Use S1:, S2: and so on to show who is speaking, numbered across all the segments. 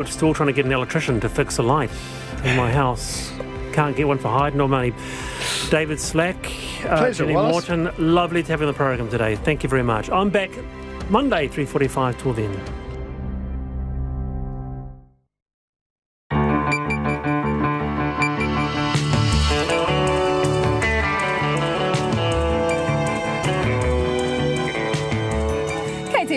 S1: I'm still trying to get an electrician to fix a light in my house. Can't get one for Hyde, nor money. David Slack, Jenny Morton, lovely to have you on the program today. Thank you very much. I'm back Monday, 3:45. Till then.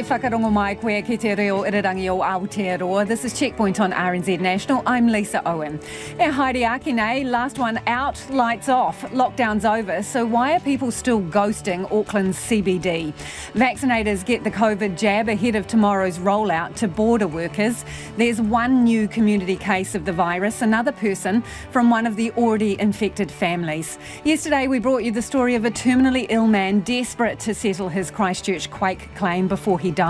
S2: Whakarongo mai koe ki te reo irirangi o Aotearoa. This is Checkpoint on RNZ National. I'm Lisa Owen. E haere ake nei, last one out, lights off. Lockdown's over, so why are people still ghosting Auckland's CBD? Vaccinators get the COVID jab ahead of tomorrow's rollout to border workers. There's one new community case of the virus, another person from one of the already infected families. Yesterday we brought you the story of a terminally ill man desperate to settle his Christchurch quake claim before he dies.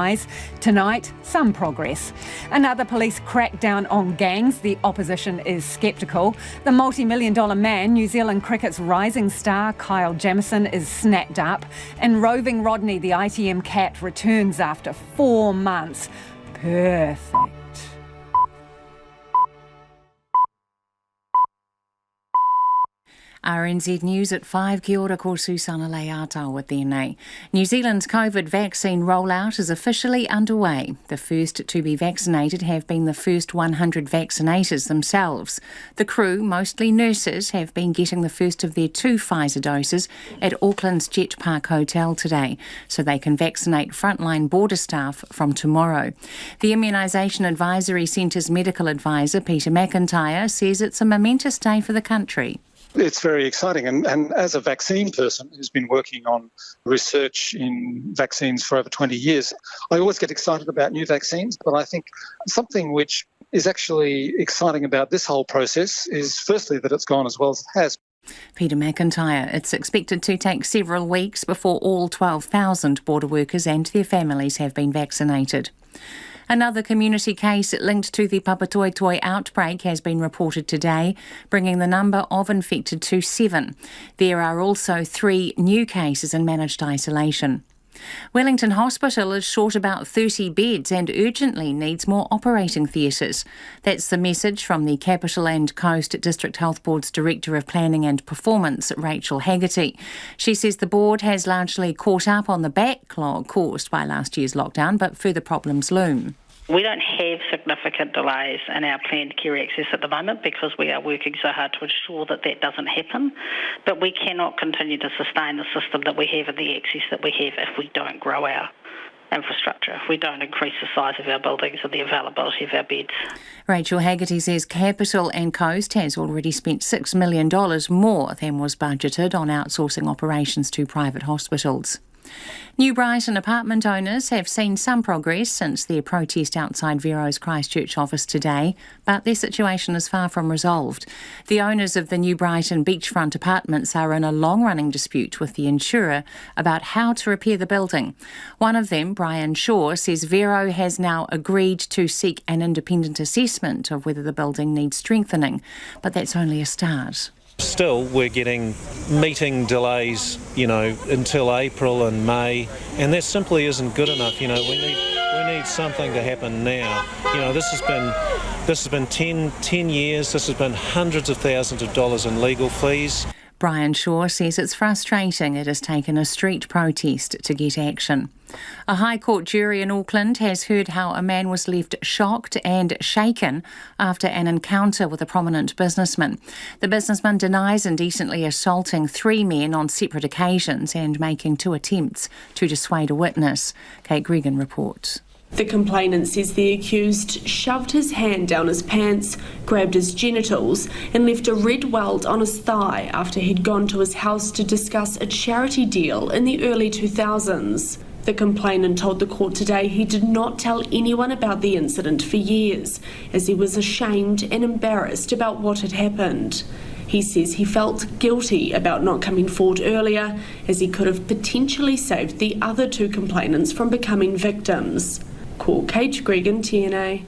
S2: Tonight, some progress. Another police crackdown on gangs. The opposition is sceptical. The multi-million-dollar man, New Zealand cricket's rising star, Kyle Jameson, is snapped up. And roving Rodney, the ITM cat, returns after 4 months. Perfect.
S3: RNZ News at 5. Kia ora, ko Susana Leata tēnei. New Zealand's COVID vaccine rollout is officially underway. The first to be vaccinated have been the first 100 vaccinators themselves. The crew, mostly nurses, have been getting the first of their 2 Pfizer doses at Auckland's Jet Park Hotel today, so they can vaccinate frontline border staff from tomorrow. The Immunisation Advisory Centre's medical advisor, Peter McIntyre, says it's a momentous day for the country.
S4: It's very exciting, and as a vaccine person who's been working on research in vaccines for over 20 years, I always get excited about new vaccines, but I think something which is actually exciting about this whole process is firstly that it's gone as well as it has.
S3: Peter McIntyre, it's expected to take several weeks before all 12,000 border workers and their families have been vaccinated. Another community case linked to the Papatoetoe outbreak has been reported today, bringing the number of infected to 7. There are also 3 new cases in managed isolation. Wellington Hospital is short about 30 beds and urgently needs more operating theatres. That's the message from the Capital and Coast District Health Board's Director of Planning and Performance, Rachel Haggerty. She says the board has largely caught up on the backlog caused by last year's lockdown, but further problems loom.
S5: We don't have significant delays in our planned care access at the moment because we are working so hard to ensure that that doesn't happen. But we cannot continue to sustain the system that we have and the access that we have if we don't grow our infrastructure, if we don't increase the size of our buildings and the availability of our beds.
S3: Rachel Haggerty says Capital and Coast has already spent $6 million more than was budgeted on outsourcing operations to private hospitals. New Brighton apartment owners have seen some progress since their protest outside Vero's Christchurch office today, but their situation is far from resolved. The owners of the New Brighton beachfront apartments are in a long-running dispute with the insurer about how to repair the building. One of them, Brian Shaw, says Vero has now agreed to seek an independent assessment of whether the building needs strengthening, but that's only a start.
S6: Still, we're getting meeting delays, until April and May, and that simply isn't good enough. We need something to happen now. This has been 10 years. This has been hundreds of thousands of dollars in legal fees.
S3: Brian Shaw says it's frustrating it has taken a street protest to get action. A High Court jury in Auckland has heard how a man was left shocked and shaken after an encounter with a prominent businessman. The businessman denies indecently assaulting 3 men on separate occasions and making 2 attempts to dissuade a witness. Kate Gregan reports.
S7: The complainant says the accused shoved his hand down his pants, grabbed his genitals and left a red welt on his thigh after he'd gone to his house to discuss a charity deal in the early 2000s. The complainant told the court today he did not tell anyone about the incident for years, as he was ashamed and embarrassed about what had happened. He says he felt guilty about not coming forward earlier, as he could have potentially saved the other 2 complainants from becoming victims. Call Kate Gregan, TNA.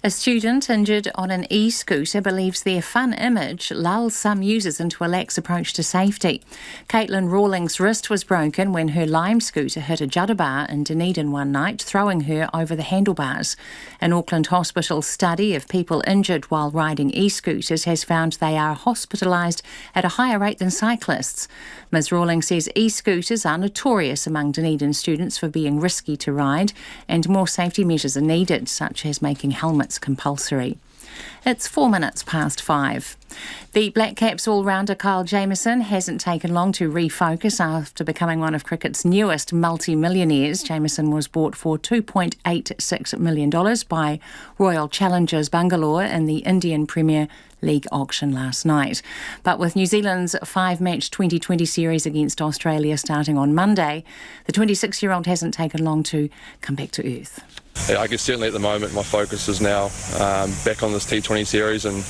S3: A student injured on an e-scooter believes their fun image lulls some users into a lax approach to safety. Caitlin Rawlings' wrist was broken when her Lime scooter hit a judder bar in Dunedin one night, throwing her over the handlebars. An Auckland hospital study of people injured while riding e-scooters has found they are hospitalised at a higher rate than cyclists. Ms Rawlings says e-scooters are notorious among Dunedin students for being risky to ride, and more safety measures are needed, such as making helmets compulsory. It's 4 minutes past 5. The Black Caps all-rounder Kyle Jameson hasn't taken long to refocus after becoming one of cricket's newest multi-millionaires. Jameson was bought for $2.86 million by Royal Challengers Bangalore in the Indian Premier League auction last night. But with New Zealand's 5-match 2020 series against Australia starting on Monday, the 26-year-old hasn't taken long to come back to earth.
S8: Yeah, I guess certainly at the moment my focus is now back on this T20 series and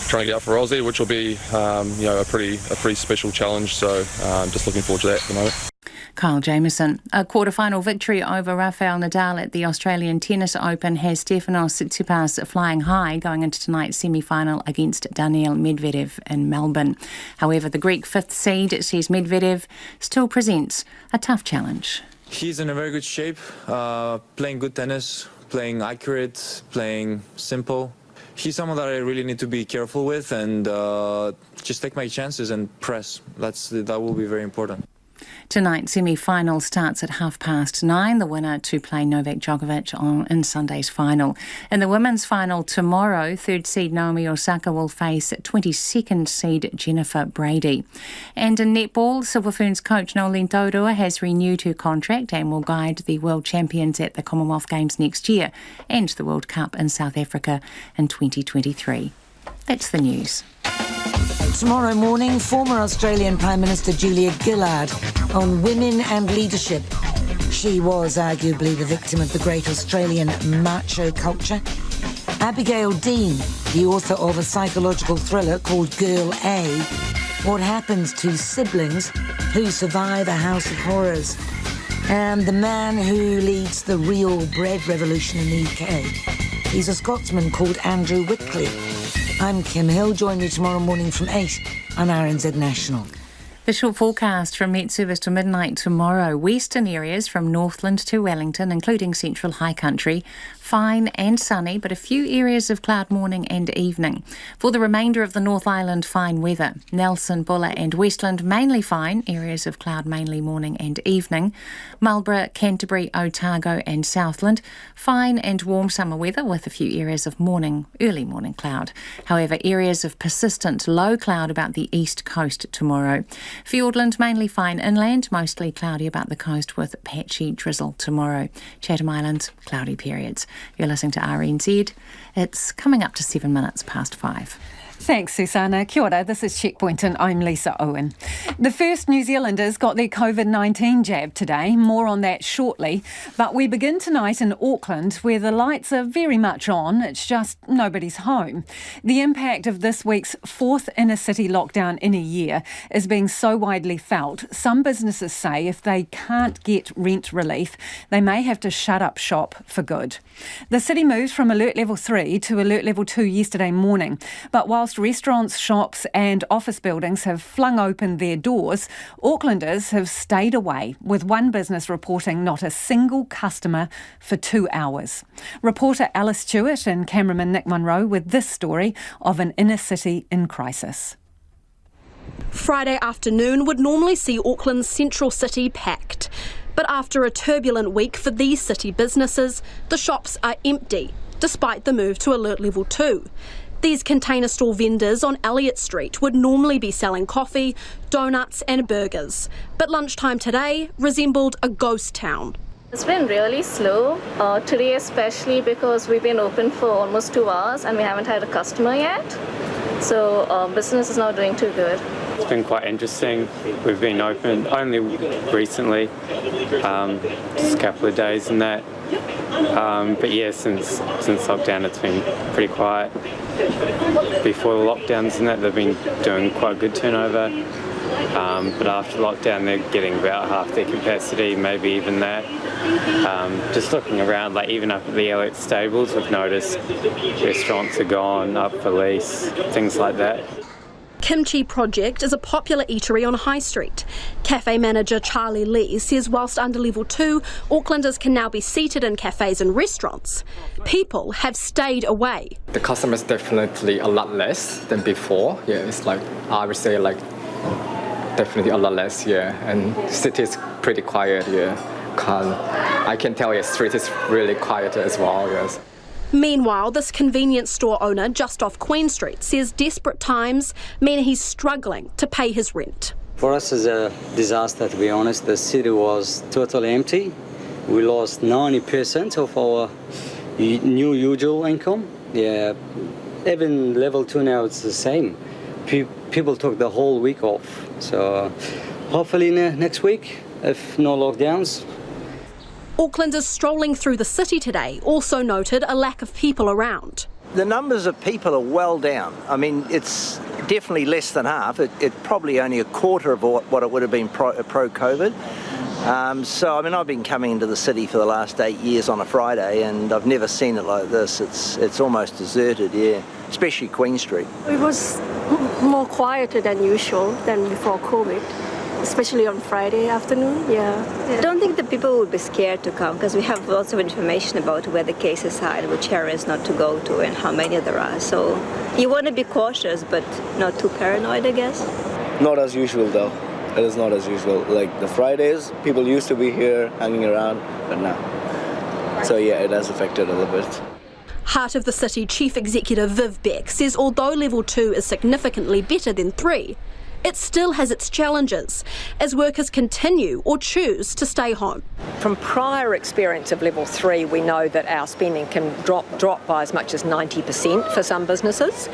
S8: trying to get up for Aussie, which will be a pretty special challenge. So just looking forward to that at the moment.
S3: Kyle Jameson. A quarter-final victory over Rafael Nadal at the Australian Tennis Open has Stefanos Tsitsipas flying high going into tonight's semi-final against Daniil Medvedev in Melbourne. However, the Greek fifth seed says Medvedev still presents a tough challenge.
S9: He's in a very good shape, playing good tennis, playing accurate, playing simple. He's someone that I really need to be careful with and just take my chances and press. That will be very important.
S3: Tonight's semi-final starts at 9:30. The winner to play Novak Djokovic in Sunday's final. In the women's final tomorrow, third seed Naomi Osaka will face 22nd seed Jennifer Brady. And in netball, Silver Ferns coach Nolene Taurua has renewed her contract and will guide the world champions at the Commonwealth Games next year and the World Cup in South Africa in 2023. That's the news.
S10: Tomorrow morning, former Australian Prime Minister Julia Gillard on women and leadership. She was arguably the victim of the great Australian macho culture. Abigail Dean, the author of a psychological thriller called Girl A, what happens to siblings who survive a house of horrors. And the man who leads the real bread revolution in the UK. He's a Scotsman called Andrew Whitley. I'm Kim Hill. Join me tomorrow morning from 8 on RNZ National.
S3: The short forecast from Met Service to midnight tomorrow. Western areas from Northland to Wellington, including central high country, fine and sunny, but a few areas of cloud morning and evening. For the remainder of the North Island, fine weather. Nelson, Buller and Westland, mainly fine, areas of cloud mainly morning and evening. Marlborough, Canterbury, Otago and Southland, fine and warm summer weather with a few areas of early morning cloud. However, areas of persistent low cloud about the east coast tomorrow. Fiordland, mainly fine inland, mostly cloudy about the coast with patchy drizzle tomorrow. Chatham Islands, cloudy periods. You're listening to RNZ. It's coming up to 7 minutes past 5.
S2: Thanks, Susanna. Kia ora, this is Checkpoint and I'm Lisa Owen. The first New Zealanders got their COVID-19 jab today. More on that shortly. But we begin tonight in Auckland, where the lights are very much on. It's just nobody's home. The impact of this week's fourth inner city lockdown in a year is being so widely felt. Some businesses say if they can't get rent relief, they may have to shut up shop for good. The city moved from Alert Level 3 to Alert Level 2 yesterday morning. But whilst restaurants, shops and office buildings have flung open their doors, Aucklanders have stayed away, with one business reporting not a single customer for 2 hours. Reporter Alice Stewart and cameraman Nick Munro with this story of an inner city in crisis.
S11: Friday afternoon would normally see Auckland's central city packed. But after a turbulent week for these city businesses, the shops are empty, despite the move to Alert Level 2. These container store vendors on Elliott Street would normally be selling coffee, donuts and burgers. But lunchtime today resembled a ghost town.
S12: It's been really slow, today especially because we've been open for almost 2 hours and we haven't had a customer yet. So business is not doing too good.
S13: It's been quite interesting. We've been open only recently, just a couple of days and that. But yeah, since lockdown it's been pretty quiet. Before the lockdowns and that, they've been doing quite good turnover. But after lockdown, they're getting about half their capacity, maybe even that. Just looking around, like even up at the Alex stables, we've noticed restaurants are gone, up for lease, things like that.
S11: Kimchi Project is a popular eatery on High Street. Cafe manager Charlie Lee says whilst under level 2, Aucklanders can now be seated in cafes and restaurants, people have stayed away.
S14: The customers definitely a lot less than before. Yeah, it's like, I would say like definitely a lot less, yeah. And the city is pretty quiet, yeah. I can tell, yeah, street is really quiet as well, yes.
S11: Meanwhile, this convenience store owner just off Queen Street says desperate times mean he's struggling to pay his rent.
S15: For us, it's a disaster, to be honest. The city was totally empty. We lost 90% of our new usual income. Yeah, even level 2 now, it's the same. People took the whole week off. So hopefully next week, if no lockdowns.
S11: Aucklanders strolling through the city today also noted a lack of people around.
S16: The numbers of people are well down. I mean, it's definitely less than half. It's probably only a quarter of what it would have been pro-COVID. So, I mean, I've been coming into the city for the last 8 years on a Friday, and I've never seen it like this. It's almost deserted, yeah, especially Queen Street.
S17: It was more quieter than usual than before COVID. Especially on Friday afternoon, yeah.
S18: I don't think the people would be scared to come because we have lots of information about where the cases are and which areas not to go to and how many there are. So you want to be cautious but not too paranoid, I guess.
S19: Not as usual though. It is not as usual. Like the Fridays, people used to be here hanging around, but now. So yeah, it has affected a little bit.
S11: Heart of the City Chief Executive Viv Beck says although level 2 is significantly better than 3, it still has its challenges as workers continue or choose to stay home.
S20: From prior experience of level 3, we know that our spending can drop by as much as 90% for some businesses,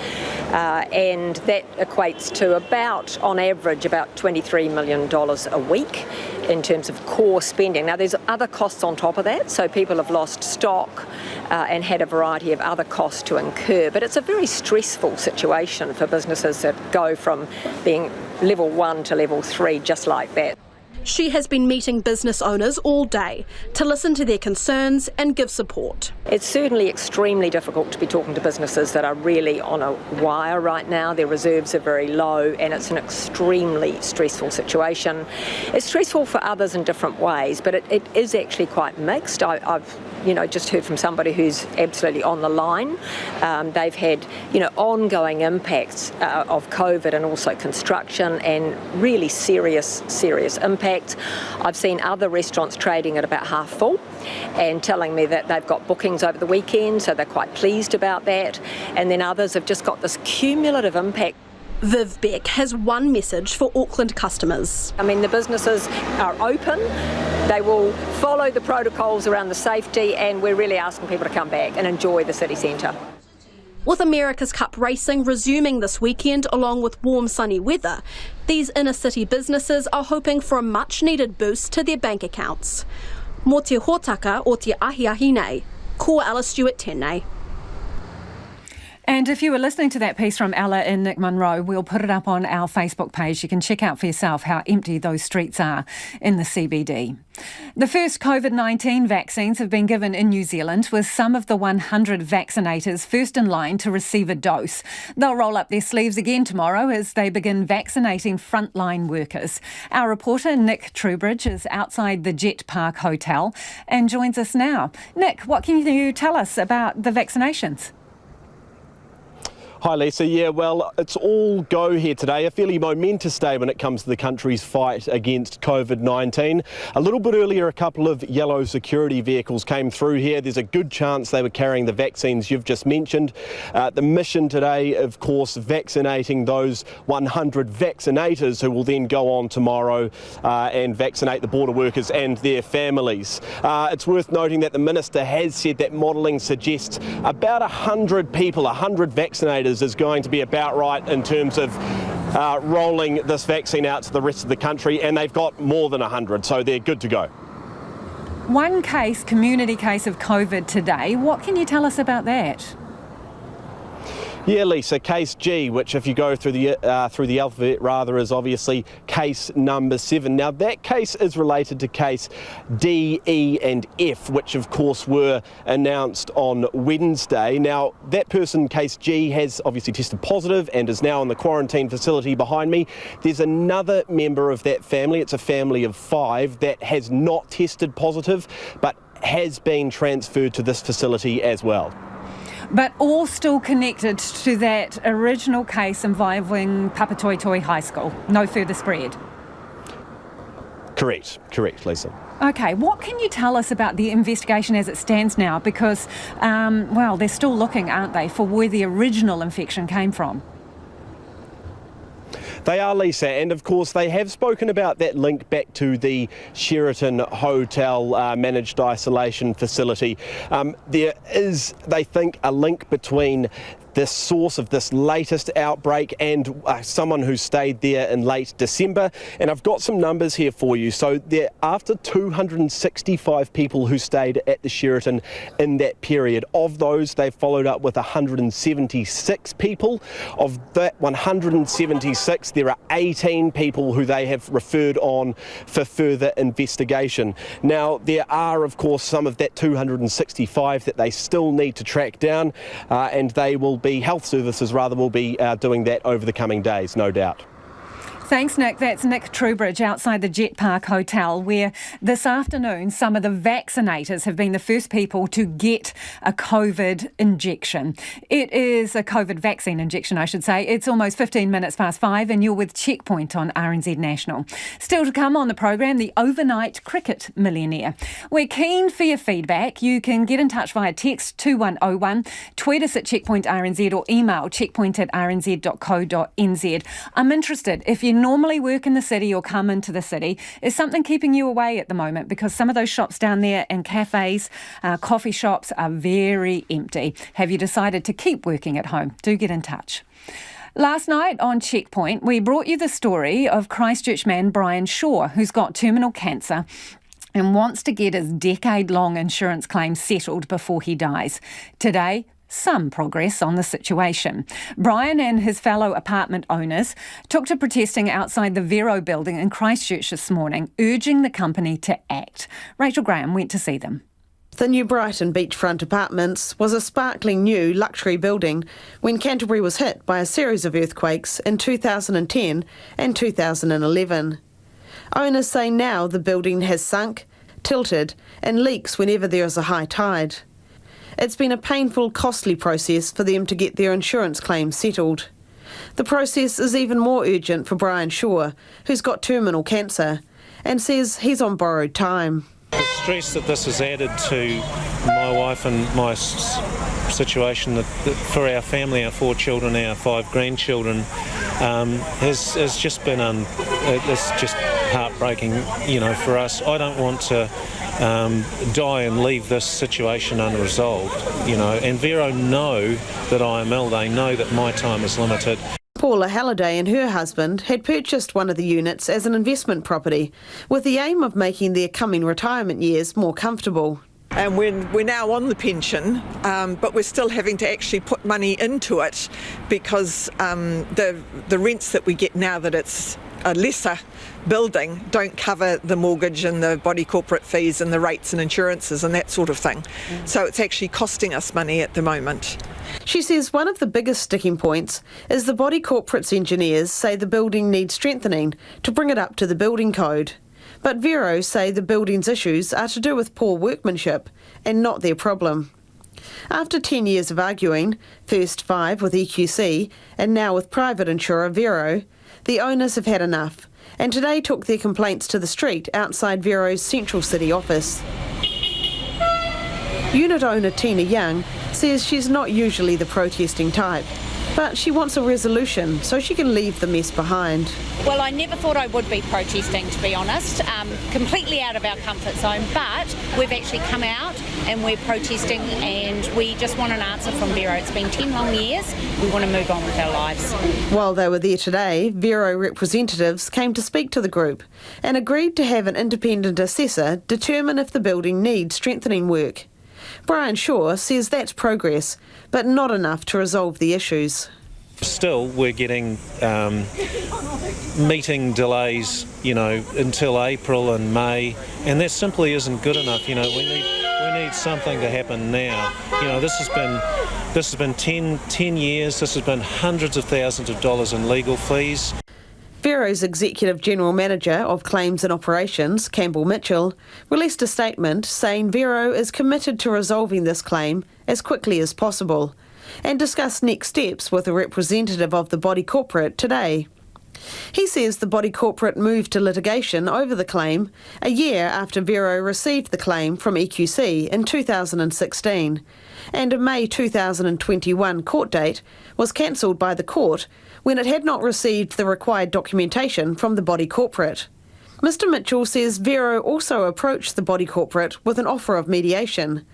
S20: and that equates to about, on average, about $23 million a week in terms of core spending. Now, there's other costs on top of that, so people have lost stock and had a variety of other costs to incur, but it's a very stressful situation for businesses that go from being level 1 to level 3 just like that.
S11: She has been meeting business owners all day to listen to their concerns and give support.
S20: It's certainly extremely difficult to be talking to businesses that are really on a wire right now. Their reserves are very low and it's an extremely stressful situation. It's stressful for others in different ways, but it is actually quite mixed. I've just heard from somebody who's absolutely on the line. They've had, ongoing impacts of COVID and also construction and really serious impacts. I've seen other restaurants trading at about half full and telling me that they've got bookings over the weekend, so they're quite pleased about that. And then others have just got this cumulative impact.
S11: Viv Beck has one message for Auckland customers.
S20: I mean, the businesses are open. They will follow the protocols around the safety, and we're really asking people to come back and enjoy the city centre.
S11: With America's Cup racing resuming this weekend along with warm sunny weather, these inner city businesses are hoping for a much needed boost to their bank accounts. Mō te hōtaka o te ahiahi nei, ko Ella Stewart tēnei.
S2: And if you were listening to that piece from Ella in Nick Munro, we'll put it up on our Facebook page. You can check out for yourself how empty those streets are in the CBD. The first COVID-19 vaccines have been given in New Zealand, with some of the 100 vaccinators first in line to receive a dose. They'll roll up their sleeves again tomorrow as they begin vaccinating frontline workers. Our reporter Nick Trubridge is outside the Jet Park Hotel and joins us now. Nick, what can you tell us about the vaccinations?
S21: Hi Lisa, yeah, well, it's all go here today. A fairly momentous day when it comes to the country's fight against COVID-19. A little bit earlier, a couple of yellow security vehicles came through here. There's a good chance they were carrying the vaccines you've just mentioned. The mission today, of course, vaccinating those 100 vaccinators who will then go on tomorrow and vaccinate the border workers and their families. It's worth noting that the Minister has said that modelling suggests about 100 people, 100 vaccinators is going to be about right in terms of rolling this vaccine out to the rest of the country, and they've got more than 100, so they're good to go.
S2: One community case of COVID today. What can you tell us about that?
S21: Yeah, Lisa, case G, which if you go through the alphabet rather, is obviously case number 7. Now that case is related to case D, E and F, which of course were announced on Wednesday. Now that person, case G, has obviously tested positive and is now in the quarantine facility behind me. There's another member of that family, it's a family of 5, that has not tested positive but has been transferred to this facility as well.
S2: But all still connected to that original case involving Papatoetoe High School. No further spread.
S21: Correct, Lisa.
S2: Okay, what can you tell us about the investigation as it stands now? Because, well, they're still looking, aren't they, for where the original infection came from?
S21: They are, Lisa, and of course they have spoken about that link back to the Sheraton Hotel managed isolation facility. There is, they think, a link between the source of this latest outbreak and someone who stayed there in late December. And I've got some numbers here for you. So there, after 265 people who stayed at the Sheraton in that period, of those they've followed up with 176 people. Of that 176, there are 18 people who they have referred on for further investigation. Now there are of course some of that 265 that they still need to track down, and they will be, health services rather, will be doing that over the coming days, no doubt.
S2: Thanks, Nick. That's Nick Trubridge outside the Jet Park Hotel, where this afternoon some of the vaccinators have been the first people to get a COVID injection. It is a COVID vaccine injection, I should say. It's almost 15 minutes past 5 and you're with Checkpoint on RNZ National. Still to come on the program, the overnight cricket millionaire. We're keen for your feedback. You can get in touch via text 2101, tweet us at Checkpoint RNZ or email checkpoint@rnz.co.nz. I'm interested, if you normally work in the city or come into the city, is something keeping you away at the moment? Because some of those shops down there and cafes, coffee shops are very empty. Have you decided to keep working at home? Do get in touch. Last night on Checkpoint, we brought you the story of Christchurch man Brian Shaw, who's got terminal cancer and wants to get his decade-long insurance claim settled before he dies. Today, some progress on the situation. Brian and his fellow apartment owners took to protesting outside the Vero building in Christchurch this morning, urging the company to act. Rachel Graham went to see them.
S1: The New Brighton beachfront apartments was a sparkling new luxury building when Canterbury was hit by a series of earthquakes in 2010 and 2011. Owners say now the building has sunk, tilted and leaks whenever there is a high tide. It's been a painful, costly process for them to get their insurance claims settled. The process is even more urgent for Brian Shaw, who's got terminal cancer, and says he's on borrowed time.
S6: The stress that this has added to my wife and my situation, that for our family, our 4 children, our 5 grandchildren, has just been it's just heartbreaking, for us. I don't want to die and leave this situation unresolved, and Vero know that I am ill. They know that my time is limited.
S1: Paula Halliday and her husband had purchased one of the units as an investment property with the aim of making their coming retirement years more comfortable.
S22: And we're now on the pension, but we're still having to actually put money into it because the rents that we get now that it's a lesser building don't cover the mortgage and the body corporate fees and the rates and insurances and that sort of thing. So it's actually costing us money at the moment.
S1: She says one of the biggest sticking points is the body corporate's engineers say the building needs strengthening to bring it up to the building code. But Vero say the building's issues are to do with poor workmanship and not their problem. After 10 years of arguing, first 5 with EQC and now with private insurer Vero, the owners have had enough and today took their complaints to the street outside Vero's Central City office. Unit owner Tina Young says she's not usually the protesting type, but she wants a resolution so she can leave the mess behind.
S23: Well, I never thought I would be protesting, to be honest, completely out of our comfort zone, but we've actually come out and we're protesting and we just want an answer from Vero. It's been 10 long years, we want to move on with our lives.
S1: While they were there today, Vero representatives came to speak to the group and agreed to have an independent assessor determine if the building needs strengthening work. Brian Shaw says that's progress, but not enough to resolve the issues.
S6: Still, we're getting meeting delays, until April and May, and that simply isn't good enough. We need something to happen now. This has been 10 years. This has been hundreds of thousands of dollars in legal fees.
S1: Vero's Executive General Manager of Claims and Operations, Campbell Mitchell, released a statement saying Vero is committed to resolving this claim as quickly as possible and discussed next steps with a representative of the body corporate today. He says the body corporate moved to litigation over the claim a year after Vero received the claim from EQC in 2016, and a May 2021 court date was cancelled by the court when it had not received the required documentation from the body corporate. Mr Mitchell says Vero also approached the body corporate with an offer of mediation.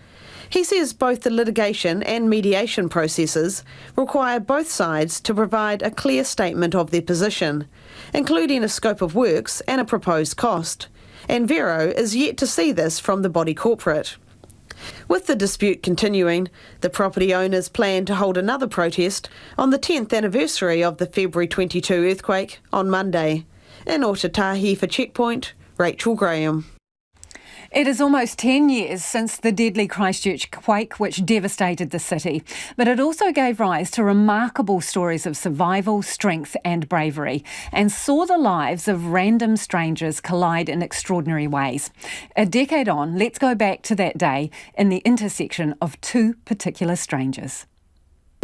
S1: He says both the litigation and mediation processes require both sides to provide a clear statement of their position, including a scope of works and a proposed cost, and Vero is yet to see this from the body corporate. With the dispute continuing, the property owners plan to hold another protest on the 10th anniversary of the February 22 earthquake on Monday. In Otatahi for Checkpoint, Rachel Graham.
S2: It is almost 10 years since the deadly Christchurch quake which devastated the city, but it also gave rise to remarkable stories of survival, strength and bravery, and saw the lives of random strangers collide in extraordinary ways. A decade on, let's go back to that day in the intersection of two particular strangers.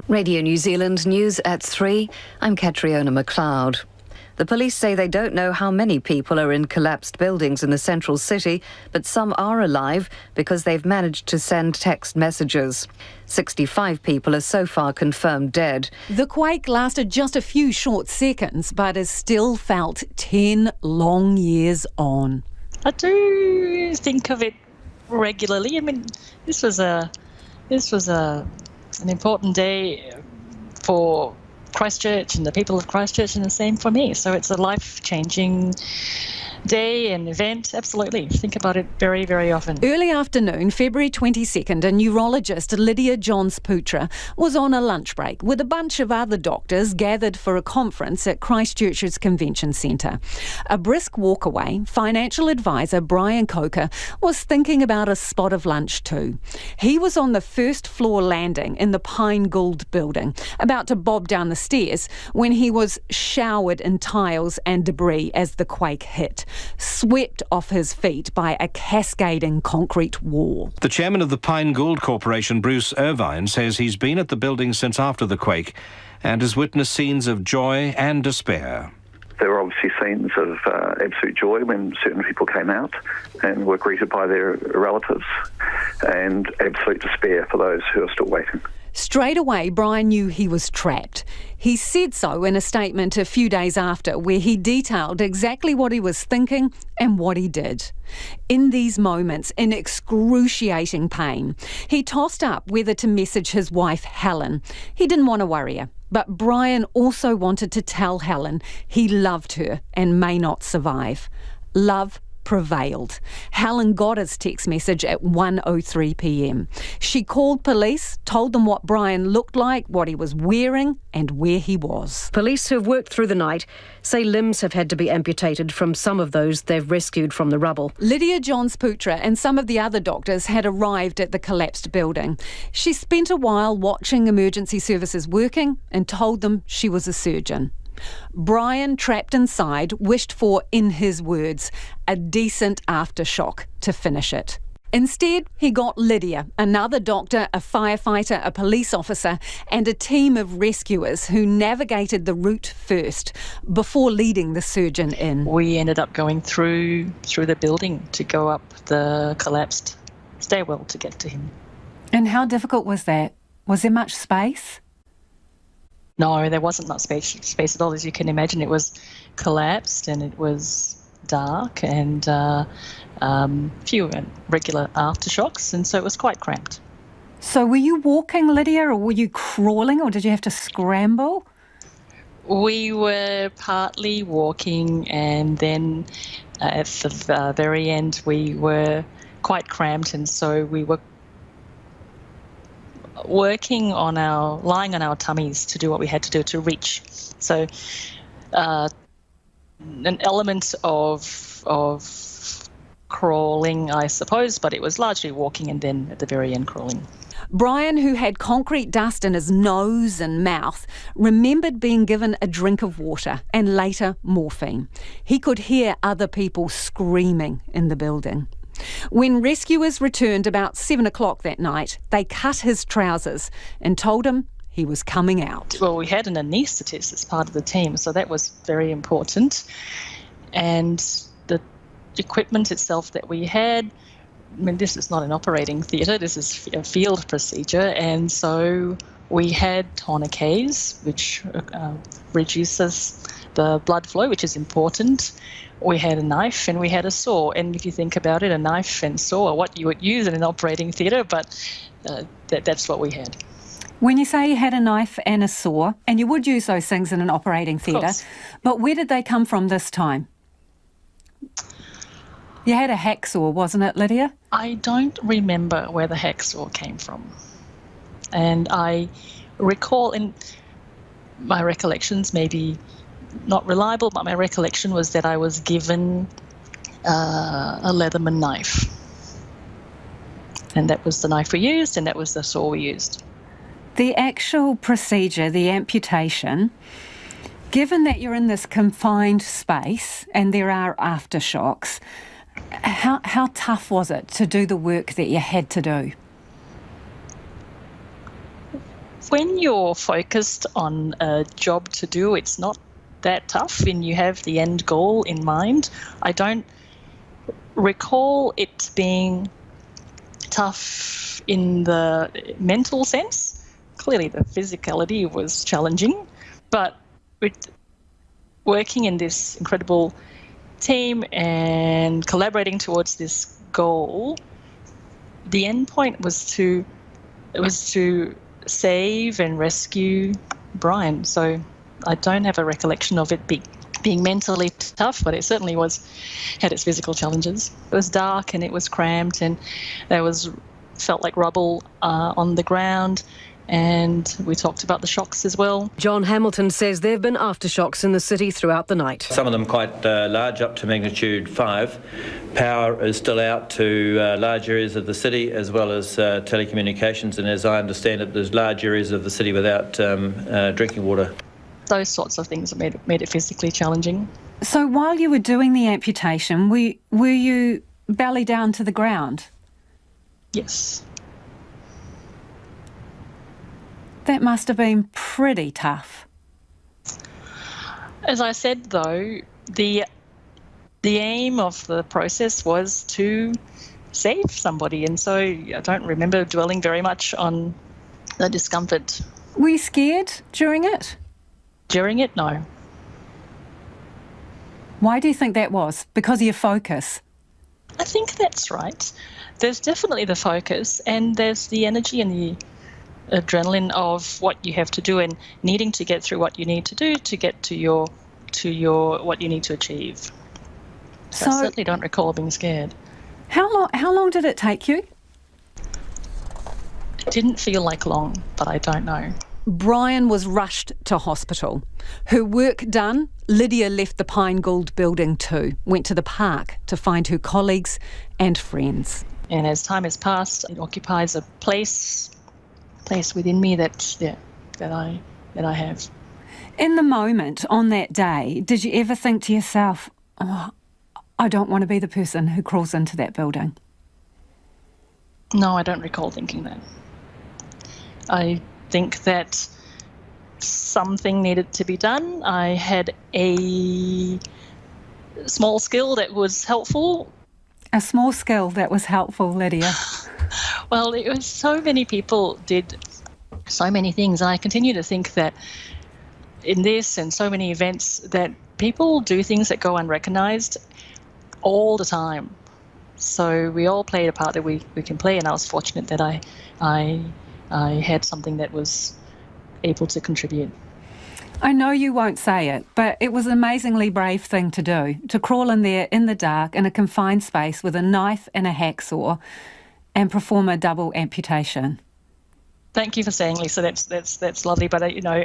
S4: Radio New Zealand News at 3. I'm Catriona McLeod. The police say they don't know how many people are in collapsed buildings in the central city, but some are alive because they've managed to send text messages. 65 people are so far confirmed dead.
S2: The quake lasted just a few short seconds, but is still felt 10 long years on.
S5: I do think of it regularly. I mean, this was an important day for Christchurch and the people of Christchurch, and the same for me. So it's a life-changing day and event, absolutely. Think about it very, very often.
S2: Early afternoon, February 22nd, a neurologist, Lydia Johns-Putra, was on a lunch break with a bunch of other doctors gathered for a conference at Christchurch's Convention Centre. A brisk walk away, financial advisor Brian Coker was thinking about a spot of lunch too. He was on the first floor landing in the Pine Gould building, about to bob down the stairs when he was showered in tiles and debris as the quake hit, swept off his feet by a cascading concrete wall.
S7: The chairman of the Pine Gould Corporation, Bruce Irvine, says he's been at the building since after the quake and has witnessed scenes of joy and despair.
S24: There were obviously scenes of absolute joy when certain people came out and were greeted by their relatives, and absolute despair for those who are still waiting.
S2: Straight away, Brian knew he was trapped. He said so in a statement a few days after, where he detailed exactly what he was thinking and what he did. In these moments, in excruciating pain, he tossed up whether to message his wife, Helen. He didn't want to worry her, but Brian also wanted to tell Helen he loved her and may not survive. Love prevailed. Helen got his text message at 1:03 p.m. She called police, told them what Brian looked like, what he was wearing and where he was.
S25: Police who have worked through the night say limbs have had to be amputated from some of those they've rescued from the rubble.
S2: Lydia Johns-Putra and some of the other doctors had arrived at the collapsed building. She spent a while watching emergency services working and told them she was a surgeon. Brian, trapped inside, wished for, in his words, a decent aftershock to finish it. Instead, he got Lydia, another doctor, a firefighter, a police officer, and a team of rescuers who navigated the route first before leading the surgeon in.
S5: We ended up going through the building to go up the collapsed stairwell to get to him.
S2: And how difficult was that? Was there much space?
S5: No, there wasn't much space at all. As you can imagine, it was collapsed and it was dark and few regular aftershocks, and so it was quite cramped.
S2: So were you walking, Lydia, or were you crawling, or did you have to scramble?
S5: We were partly walking, and then at the very end we were quite cramped, and so we were lying on our tummies to do what we had to do to reach. So an element of crawling, I suppose, but it was largely walking and then at the very end crawling.
S2: Brian, who had concrete dust in his nose and mouth, remembered being given a drink of water and later morphine. He could hear other people screaming in the building. When rescuers returned about 7 o'clock that night, they cut his trousers and told him he was coming out.
S5: Well, we had an anaesthetist as part of the team, so that was very important. And the equipment itself that we had, I mean, this is not an operating theatre, this is a field procedure, and so we had tourniquets, which reduces the blood flow, which is important. We had a knife and we had a saw, and if you think about it, a knife and saw are what you would use in an operating theatre, but that's what we had.
S2: When you say you had a knife and a saw, and you would use those things in an operating theatre, but where did they come from this time? You had a hacksaw, wasn't it, Lydia?
S5: I don't remember where the hacksaw came from. And I recall, in my recollections, maybe not reliable, but my recollection was that I was given a Leatherman knife. And that was the knife we used, and that was the saw we used.
S2: The actual procedure, the amputation, given that you're in this confined space and there are aftershocks, how tough was it to do the work that you had to do?
S5: When you're focused on a job to do, it's not that tough and you have the end goal in mind. I don't recall it being tough in the mental sense. Clearly the physicality was challenging, but with working in this incredible team and collaborating towards this goal, the end point was to save and rescue Brian. So I don't have a recollection of it being mentally tough, but it certainly had its physical challenges. It was dark and it was cramped, and felt like rubble on the ground. And we talked about the shocks as well.
S25: John Hamilton says there have been aftershocks in the city throughout the night.
S3: Some of them quite large, up to magnitude 5. Power is still out to large areas of the city, as well as telecommunications, and as I understand it, there's large areas of the city without drinking water.
S5: Those sorts of things made it physically challenging.
S2: So while you were doing the amputation, were you belly down to the ground?
S5: Yes.
S2: That must have been pretty tough.
S5: As I said, though, the aim of the process was to save somebody, and so I don't remember dwelling very much on the discomfort.
S2: Were you scared during it?
S5: During it, no.
S2: Why do you think that was? Because of your focus?
S5: I think that's right. There's definitely the focus, and there's the energy and the adrenaline of what you have to do and needing to get through what you need to do to get to your what you need to achieve. So I certainly don't recall being scared.
S2: How long did it take you?
S5: It didn't feel like long, but I don't know.
S2: Brian was rushed to hospital. Her work done, Lydia left the Pine Gould building too, went to the park to find her colleagues and friends.
S5: And as time has passed, it occupies a place within me that I have.
S2: In the moment, on that day, did you ever think to yourself, oh, I don't want to be the person who crawls into that building?
S5: No, I don't recall thinking that. I think that something needed to be done. I had a small skill that was helpful.
S2: A small skill that was helpful, Lydia?
S5: Well, it was so many people did so many things, and I continue to think that in this and so many events that people do things that go unrecognised all the time. So we all played a part that we can play, and I was fortunate that I had something that was able to contribute.
S2: I know you won't say it, but it was an amazingly brave thing to do, to crawl in there in the dark in a confined space with a knife and a hacksaw and perform a double amputation.
S5: Thank you for saying, Lisa. That's lovely. But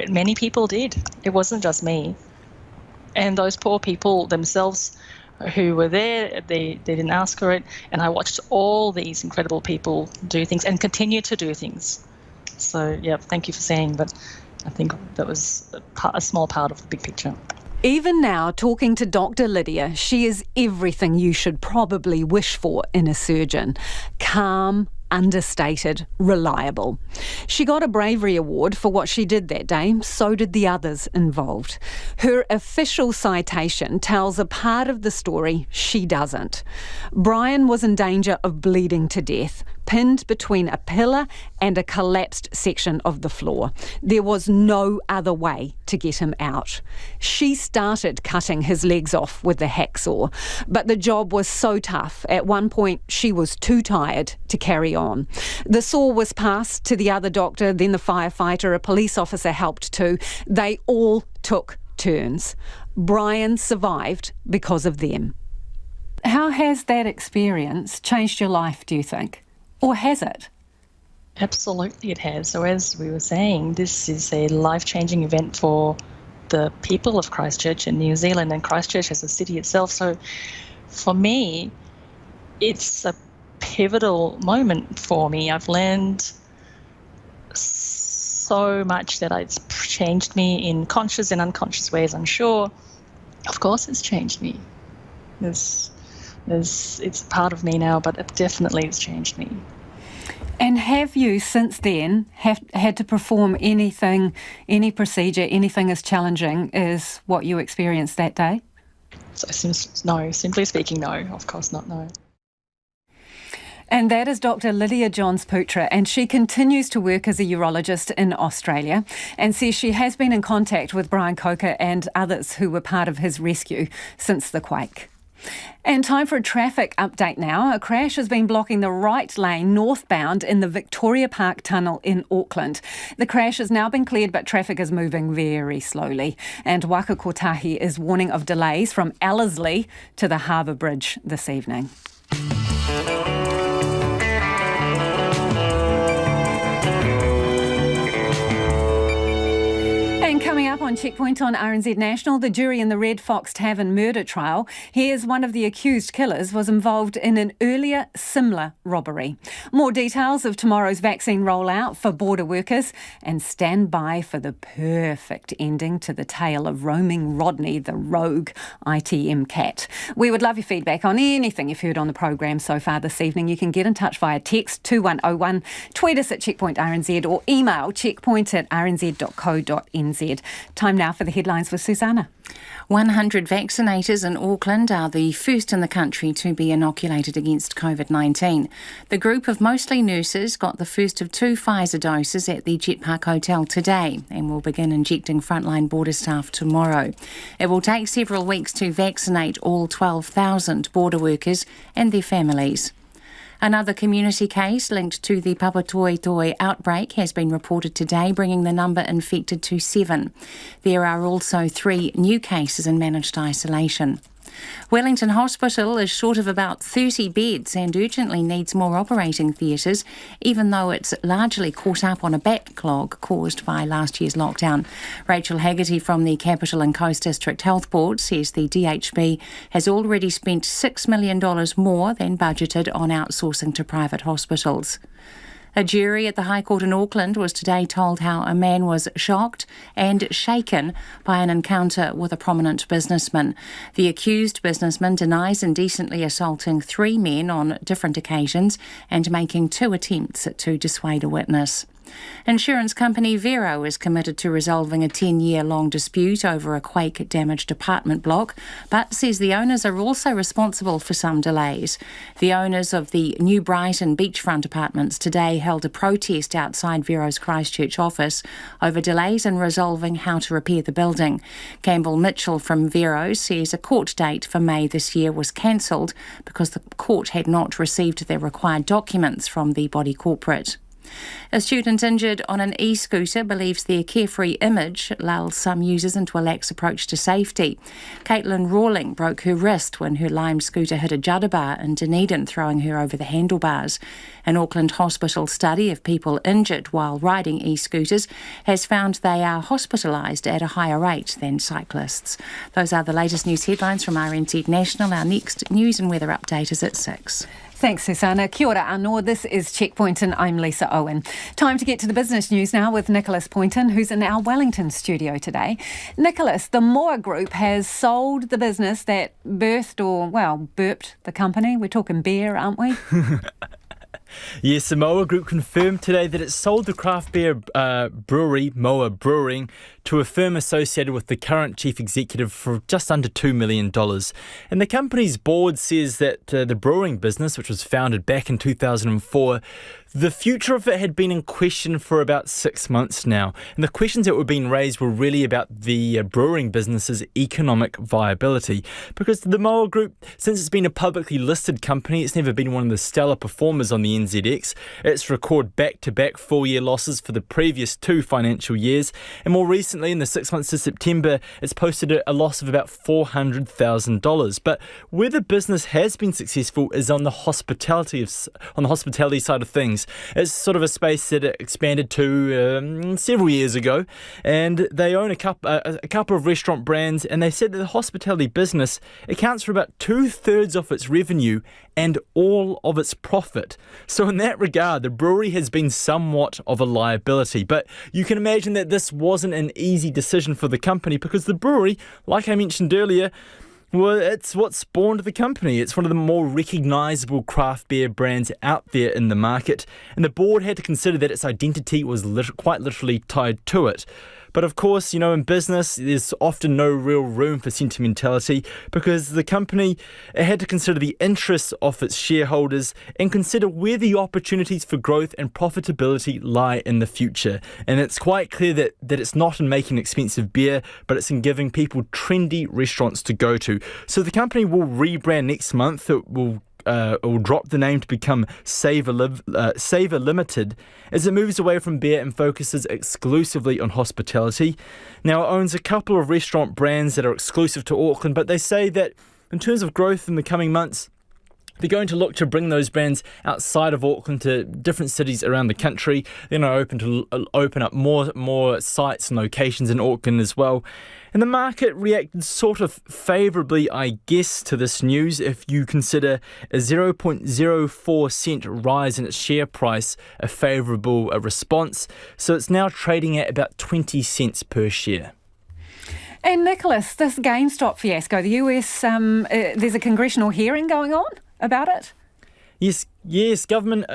S5: many people did. It wasn't just me. And those poor people themselves who were there, they didn't ask for it. And I watched all these incredible people do things and continue to do things. So, yeah, thank you for saying. But I think that was a small part of the big picture.
S2: Even now, talking to Dr. Lydia, she is everything you should probably wish for in a surgeon. Calm, understated, reliable. She got a bravery award for what she did that day, so did the others involved. Her official citation tells a part of the story she doesn't. Brian was in danger of bleeding to death, pinned between a pillar and a collapsed section of the floor. There was no other way to get him out. She started cutting his legs off with the hacksaw, but the job was so tough. At one point, she was too tired to carry on. The saw was passed to the other doctor, then the firefighter, a police officer helped too. They all took turns. Brian survived because of them. How has that experience changed your life, do you think? Or has it?
S5: Absolutely it has. So as we were saying, this is a life-changing event for the people of Christchurch in New Zealand and Christchurch as a city itself. So for me, it's a pivotal moment for me. I've learned so much that it's changed me in conscious and unconscious ways, I'm sure. Of course it's changed me. It's part of me now, but it definitely has changed me.
S2: And have you since then had to perform anything, any procedure, anything as challenging as what you experienced that day?
S5: No, simply speaking, no. Of course not, no.
S2: And that is Dr. Lydia Johns-Putra, and she continues to work as a urologist in Australia and says she has been in contact with Brian Coker and others who were part of his rescue since the quake. And time for a traffic update now. A crash has been blocking the right lane northbound in the Victoria Park Tunnel in Auckland. The crash has now been cleared, but traffic is moving very slowly. And Waka Kotahi is warning of delays from Ellerslie to the Harbour Bridge this evening. And coming up on Checkpoint on RNZ National, the jury in the Red Fox Tavern murder trial hears one of the accused killers was involved in an earlier similar robbery. More details of tomorrow's vaccine rollout for border workers, and stand by for the perfect ending to the tale of roaming Rodney, the rogue ITM cat. We would love your feedback on anything you've heard on the program so far this evening. You can get in touch via text 2101, tweet us at Checkpoint RNZ, or email checkpoint@rnz.co.nz. Time now for the headlines with Susanna.
S8: 100 vaccinators in Auckland are the first in the country to be inoculated against COVID-19. The group of mostly nurses got the first of 2 Pfizer doses at the Jet Park Hotel today and will begin injecting frontline border staff tomorrow. It will take several weeks to vaccinate all 12,000 border workers and their families. Another community case linked to the Papatoetoe outbreak has been reported today, bringing the number infected to 7. There are also 3 new cases in managed isolation. Wellington Hospital is short of about 30 beds and urgently needs more operating theatres, even though it's largely caught up on a backlog caused by last year's lockdown. Rachel Haggerty from the Capital and Coast District Health Board says the DHB has already spent $6 million more than budgeted on outsourcing to private hospitals. A jury at the High Court in Auckland was today told how a man was shocked and shaken by an encounter with a prominent businessman. The accused businessman denies indecently assaulting 3 men on different occasions and making 2 attempts to dissuade a witness. Insurance company Vero is committed to resolving a 10-year-long dispute over a quake-damaged apartment block, but says the owners are also responsible for some delays. The owners of the New Brighton beachfront apartments today held a protest outside Vero's Christchurch office over delays in resolving how to repair the building. Campbell Mitchell from Vero says a court date for May this year was cancelled because the court had not received the required documents from the body corporate. A student injured on an e-scooter believes their carefree image lulls some users into a lax approach to safety. Caitlin Rawling broke her wrist when her Lime scooter hit a judder bar in Dunedin, throwing her over the handlebars. An Auckland hospital study of people injured while riding e-scooters has found they are hospitalised at a higher rate than cyclists. Those are the latest news headlines from RNZ National. Our next news and weather update is at 6.
S2: Thanks, Susanna. Kia ora anō. This is Checkpoint and I'm Lisa Owen. Time to get to the business news now with Nicholas Poynton, who's in our Wellington studio today. Nicholas, the Moa Group has sold the business that burped the company. We're talking beer, aren't we?
S9: Yes, the Moa Group confirmed today that it sold the craft beer brewery, Moa Brewing, to a firm associated with the current chief executive for just under $2 million. And the company's board says that the brewing business, which was founded back in 2004, the future of it had been in question for about 6 months now. And the questions that were being raised were really about the brewing business's economic viability. Because the Moa Group, since it's been a publicly listed company, it's never been one of the stellar performers on the NZX. It's recorded back-to-back full-year losses for the previous 2 financial years. And more recently, in the 6 months to September, it's posted a loss of about $400,000. But where the business has been successful is on the hospitality side of things. It's sort of a space that it expanded to several years ago, and they own a couple of restaurant brands, and they said that the hospitality business accounts for about 2/3 of its revenue and all of its profit. So in that regard, the brewery has been somewhat of a liability. But you can imagine that this wasn't an easy decision for the company, because the brewery, like I mentioned earlier, well, it's what spawned the company. It's one of the more recognisable craft beer brands out there in the market, and the board had to consider that its identity was quite literally tied to it. But of course, you know, in business, there's often no real room for sentimentality, because the company had to consider the interests of its shareholders and consider where the opportunities for growth and profitability lie in the future. And it's quite clear that it's not in making expensive beer, but it's in giving people trendy restaurants to go to. So the company will rebrand next month. It will drop the name to become Savour Limited as it moves away from beer and focuses exclusively on hospitality. Now, it owns a couple of restaurant brands that are exclusive to Auckland, but they say that in terms of growth in the coming months, they're going to look to bring those brands outside of Auckland to different cities around the country. They're open to open up more sites and locations in Auckland as well. And the market reacted sort of favourably, I guess, to this news if you consider a 0.04 cent rise in its share price a favourable response. So it's now trading at about 20 cents per share.
S2: And Nicholas, this GameStop fiasco, the US, there's a congressional hearing going on about it?
S9: Yes, US government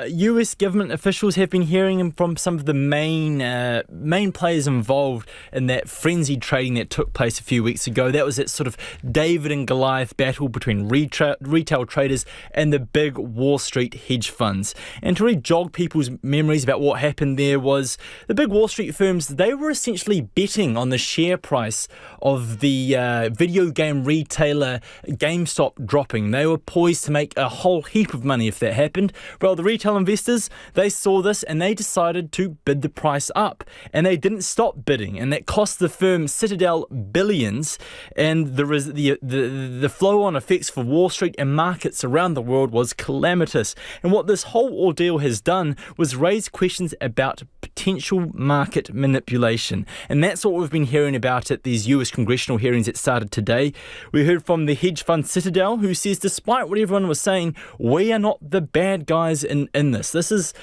S9: officials have been hearing from some of the main players involved in that frenzied trading that took place a few weeks ago. That was that sort of David and Goliath battle between retail traders and the big Wall Street hedge funds. And to really jog people's memories about what happened there was the big Wall Street firms, they were essentially betting on the share price of the video game retailer GameStop dropping. They were poised to make a whole heap of money if that happened. Well, the retail investors, they saw this and they decided to bid the price up, and they didn't stop bidding, and that cost the firm Citadel billions. And the flow-on effects for Wall Street and markets around the world was calamitous. And what this whole ordeal has done was raise questions about potential market manipulation, and that's what we've been hearing about at these US congressional hearings that started today. We heard from the hedge fund Citadel, who says despite what everyone was saying, we are not the bad guys in this. This is,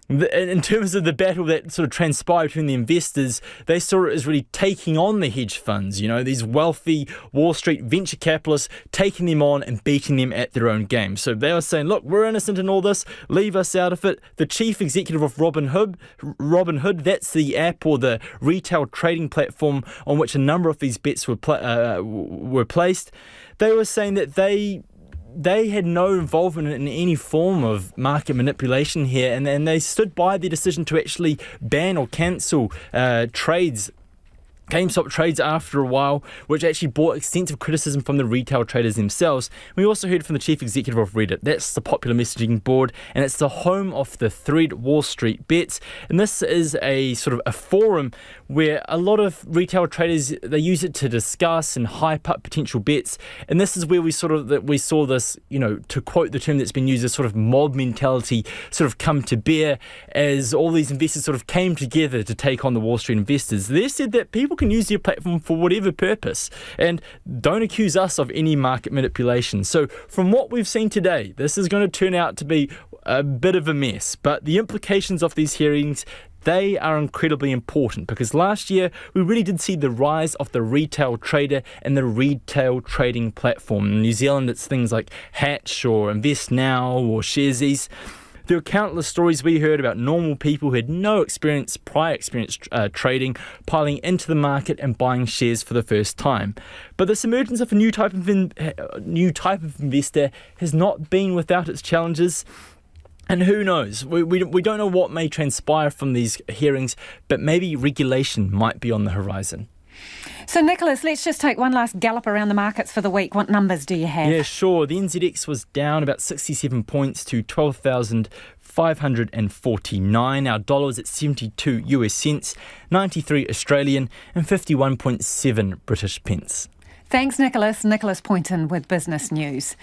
S9: in terms of the battle that sort of transpired between the investors, they saw it as really taking on the hedge funds, these wealthy Wall Street venture capitalists, taking them on and beating them at their own game. So they were saying, look, we're innocent in all this, leave us out of it. The chief executive of Robinhood, that's the app or the retail trading platform on which a number of these bets were placed. They were saying that they had no involvement in any form of market manipulation here, and they stood by their decision to actually ban or cancel trades GameStop trades after a while, which actually brought extensive criticism from the retail traders themselves. We also heard from the chief executive of Reddit. That's the popular messaging board, and it's the home of the thread Wall Street Bets. And this is a sort of a forum where a lot of retail traders, they use it to discuss and hype up potential bets. And this is where we saw this, to quote the term that's been used, as sort of mob mentality sort of come to bear as all these investors sort of came together to take on the Wall Street investors. They said that people can use their platform for whatever purpose, and don't accuse us of any market manipulation. So from what we've seen today, this is going to turn out to be a bit of a mess, but the implications of these hearings, they are incredibly important, because last year we really did see the rise of the retail trader and the retail trading platform. In New Zealand, it's things like Hatch or Invest Now or Sharesies. There were countless stories we heard about normal people who had no prior experience trading, piling into the market and buying shares for the first time. But this emergence of a new type of investor has not been without its challenges. And who knows? We don't know what may transpire from these hearings, but maybe regulation might be on the horizon.
S2: So, Nicholas, let's just take one last gallop around the markets for the week. What numbers do you have?
S9: Yeah, sure. The NZX was down about 67 points to 12,549. Our dollar was at 72 US cents, 93 Australian and 51.7 British pence.
S2: Thanks, Nicholas. Nicholas Poynton with Business News.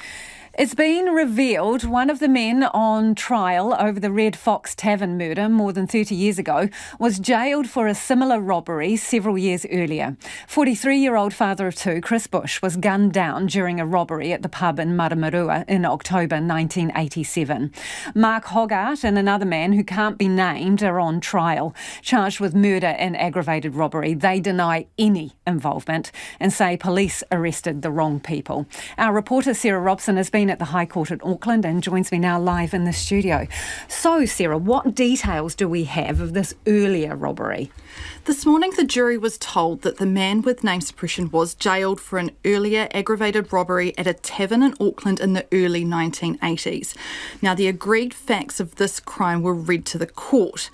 S2: It's been revealed one of the men on trial over the Red Fox Tavern murder more than 30 years ago was jailed for a similar robbery several years earlier. 43-year-old father of two, Chris Bush, was gunned down during a robbery at the pub in Maramarua in October 1987. Mark Hogarth and another man who can't be named are on trial, charged with murder and aggravated robbery. They deny any involvement and say police arrested the wrong people. Our reporter Sarah Robson has been at the High Court at Auckland and joins me now live in the studio. So, Sarah, what details do we have of this earlier robbery?
S10: This morning, the jury was told that the man with name suppression was jailed for an earlier aggravated robbery at a tavern in Auckland in the early 1980s. Now, the agreed facts of this crime were read to the court.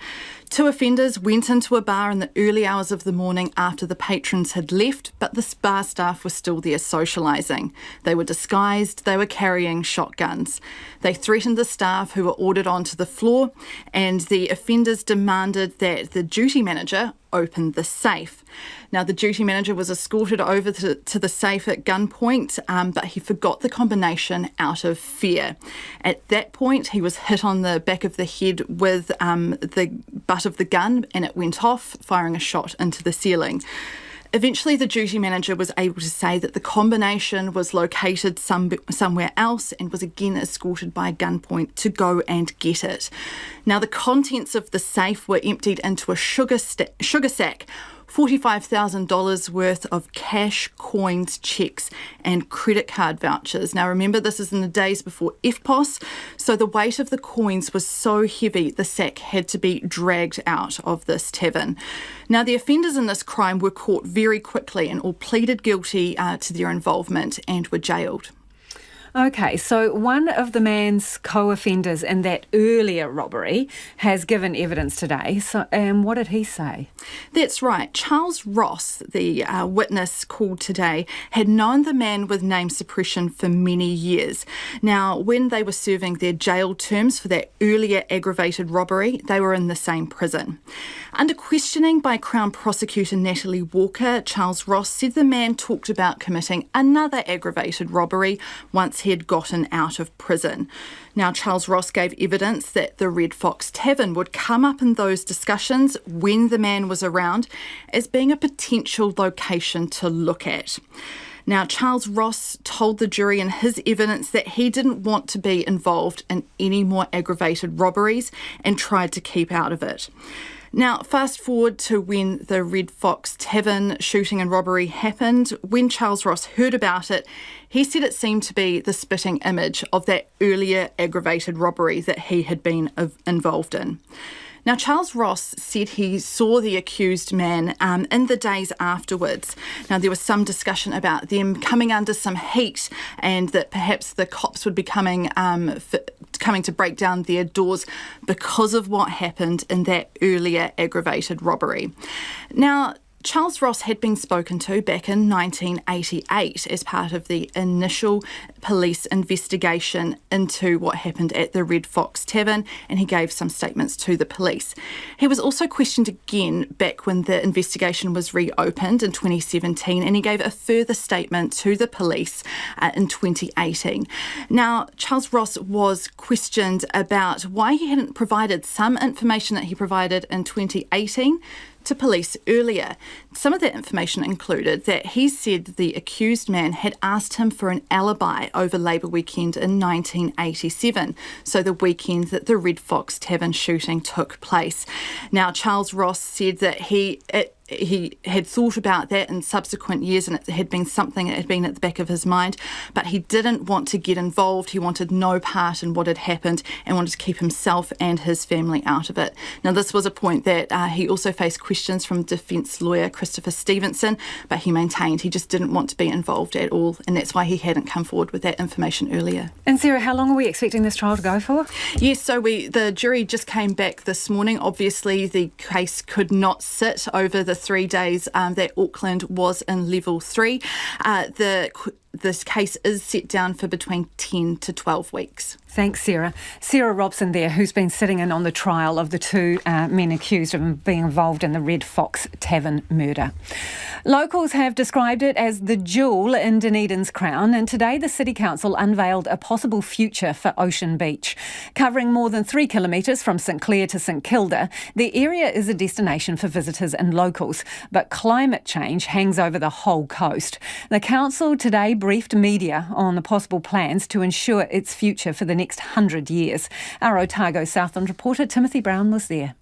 S10: Two offenders went into a bar in the early hours of the morning after the patrons had left, but the bar staff were still there socialising. They were disguised, they were carrying shotguns. They threatened the staff, who were ordered onto the floor, and the offenders demanded that the duty manager open the safe. Now, the duty manager was escorted over to the safe at gunpoint, but he forgot the combination out of fear. At that point, he was hit on the back of the head with the butt of the gun, and it went off, firing a shot into the ceiling. Eventually, the duty manager was able to say that the combination was located somewhere else and was again escorted by gunpoint to go and get it. Now, the contents of the safe were emptied into a sugar sack, $45,000 worth of cash, coins, cheques and credit card vouchers. Now remember, this is in the days before FPOS, so the weight of the coins was so heavy the sack had to be dragged out of this tavern. Now the offenders in this crime were caught very quickly and all pleaded guilty to their involvement and were jailed.
S2: OK, so one of the man's co-offenders in that earlier robbery has given evidence today. So, what did he say?
S10: That's right. Charles Ross, the witness called today, had known the man with name suppression for many years. Now, when they were serving their jail terms for that earlier aggravated robbery, they were in the same prison. Under questioning by Crown Prosecutor Natalie Walker, Charles Ross said the man talked about committing another aggravated robbery once he had gotten out of prison. Now, Charles Ross gave evidence that the Red Fox Tavern would come up in those discussions when the man was around as being a potential location to look at. Now, Charles Ross told the jury in his evidence that he didn't want to be involved in any more aggravated robberies and tried to keep out of it. Now, fast forward to when the Red Fox Tavern shooting and robbery happened. When Charles Ross heard about it, he said it seemed to be the spitting image of that earlier aggravated robbery that he had been involved in. Now, Charles Ross said he saw the accused man in the days afterwards. Now, there was some discussion about them coming under some heat and that perhaps the cops would be coming to break down their doors because of what happened in that earlier aggravated robbery. Now, Charles Ross had been spoken to back in 1988 as part of the initial police investigation into what happened at the Red Fox Tavern, and he gave some statements to the police. He was also questioned again back when the investigation was reopened in 2017, and he gave a further statement to the police in 2018. Now, Charles Ross was questioned about why he hadn't provided some information that he provided in 2018 to police earlier. Some of that information included that he said the accused man had asked him for an alibi over Labour weekend in 1987, so the weekend that the Red Fox Tavern shooting took place. Now, Charles Ross said that he had thought about that in subsequent years, and it had been something that had been at the back of his mind, but he didn't want to get involved. He wanted no part in what had happened and wanted to keep himself and his family out of it. Now, this was a point that he also faced questions from defence lawyer Christopher Stevenson, but he maintained he just didn't want to be involved at all, and that's why he hadn't come forward with that information earlier.
S2: And Sarah, how long are we expecting this trial to go for?
S10: Yes, so the jury just came back this morning. Obviously, the case could not sit over the 3 days that Auckland was in level 3. This case is set down for between 10 to 12 weeks.
S2: Thanks, Sarah. Sarah Robson there, who's been sitting in on the trial of the two men accused of being involved in the Red Fox Tavern murder. Locals have described it as the jewel in Dunedin's crown, and today the City Council unveiled a possible future for Ocean Beach. Covering more than 3 kilometres from Sinclair to St Kilda, the area is a destination for visitors and locals, but climate change hangs over the whole coast. The council today briefed media on the possible plans to ensure its future for the next 100 years. Our Otago Southland reporter Timothy Brown was there.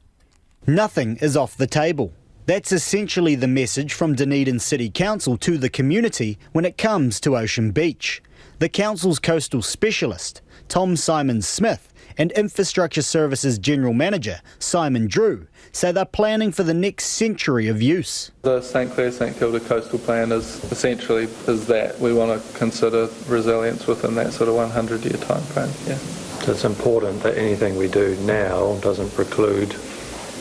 S12: Nothing is off the table. That's essentially the message from Dunedin City Council to the community when it comes to Ocean Beach. The council's coastal specialist, Tom Simon-Smith, and Infrastructure Services General Manager, Simon Drew, say they're planning for the next century of use.
S13: The St Clair St Kilda coastal plan is that we want to consider resilience within that sort of 100-year time frame. Yeah.
S14: So it's important that anything we do now doesn't preclude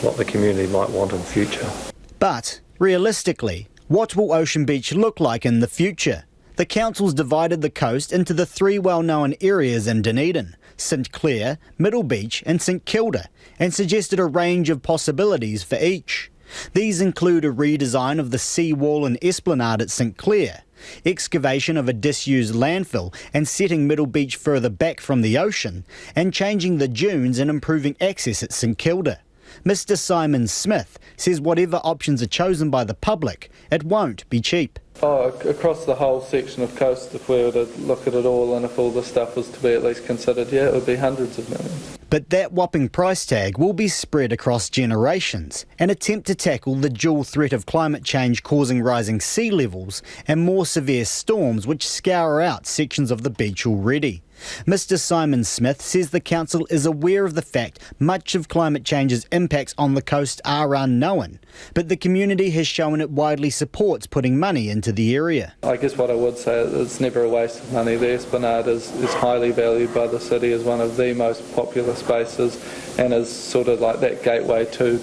S14: what the community might want in future.
S12: But realistically, what will Ocean Beach look like in the future? The council's divided the coast into the 3 well-known areas in Dunedin, St Clair, Middle Beach and St Kilda, and suggested a range of possibilities for each. These include a redesign of the seawall and esplanade at St Clair, excavation of a disused landfill and setting Middle Beach further back from the ocean, and changing the dunes and improving access at St Kilda. Mr Simon-Smith says whatever options are chosen by the public, it won't be cheap.
S13: Across the whole section of coast, if we were to look at it all and if all the stuff was to be at least considered, it would be hundreds of millions.
S12: But that whopping price tag will be spread across generations, an attempt to tackle the dual threat of climate change causing rising sea levels and more severe storms which scour out sections of the beach already. Mr Simon-Smith says the council is aware of the fact much of climate change's impacts on the coast are unknown, but the community has shown it widely supports putting money into the area.
S13: I guess what I would say is it's never a waste of money. The Esplanade is highly valued by the city as one of the most popular spaces and is sort of like that gateway to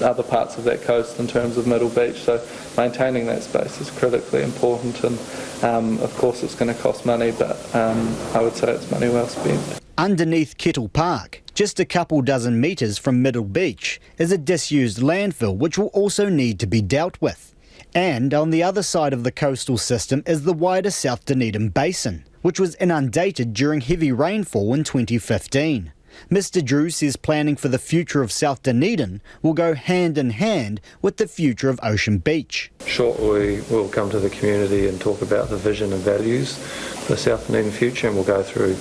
S13: other parts of that coast in terms of Middle Beach. So maintaining that space is critically important, and of course it's going to cost money, but I would say it's money well spent.
S12: Underneath Kettle Park, just a couple dozen metres from Middle Beach, is a disused landfill which will also need to be dealt with. And on the other side of the coastal system is the wider South Dunedin Basin, which was inundated during heavy rainfall in 2015. Mr Drew says planning for the future of South Dunedin will go hand in hand with the future of Ocean Beach.
S14: Shortly we'll come to the community and talk about the vision and values for the South Dunedin future, and we'll go through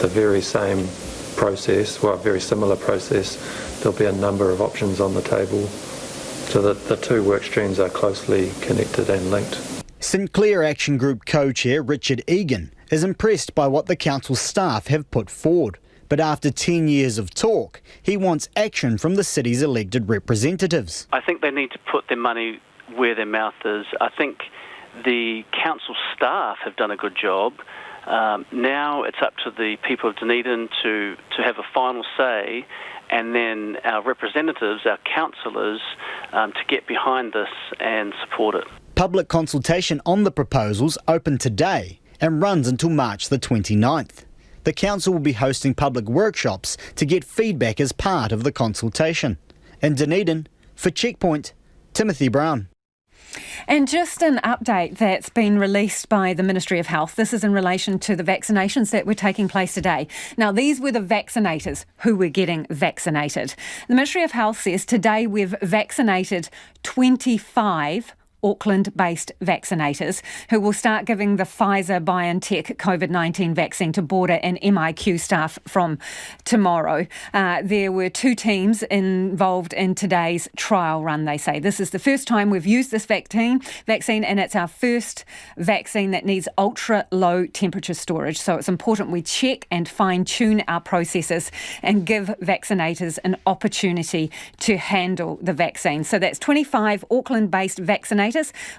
S14: the very same process, very similar process. There'll be a number of options on the table so that the two work streams are closely connected and linked.
S12: St Clair Action Group co-chair Richard Egan is impressed by what the council staff have put forward. But after 10 years of talk, he wants action from the city's elected representatives.
S15: I think they need to put their money where their mouth is. I think the council staff have done a good job. Now it's up to the people of Dunedin to have a final say and then our representatives, our councillors, to get behind this and support it.
S12: Public consultation on the proposals opened today and runs until March the 29th. The council will be hosting public workshops to get feedback as part of the consultation. In Dunedin, for Checkpoint, Timothy Brown.
S2: And just an update that's been released by the Ministry of Health. This is in relation to the vaccinations that were taking place today. Now, these were the vaccinators who were getting vaccinated. The Ministry of Health says today we've vaccinated 25 Auckland-based vaccinators who will start giving the Pfizer-BioNTech COVID-19 vaccine to border and MIQ staff from tomorrow. There were 2 teams involved in today's trial run, they say. This is the first time we've used this vaccine, and it's our first vaccine that needs ultra-low temperature storage. So it's important we check and fine-tune our processes and give vaccinators an opportunity to handle the vaccine. So that's 25 Auckland-based vaccinators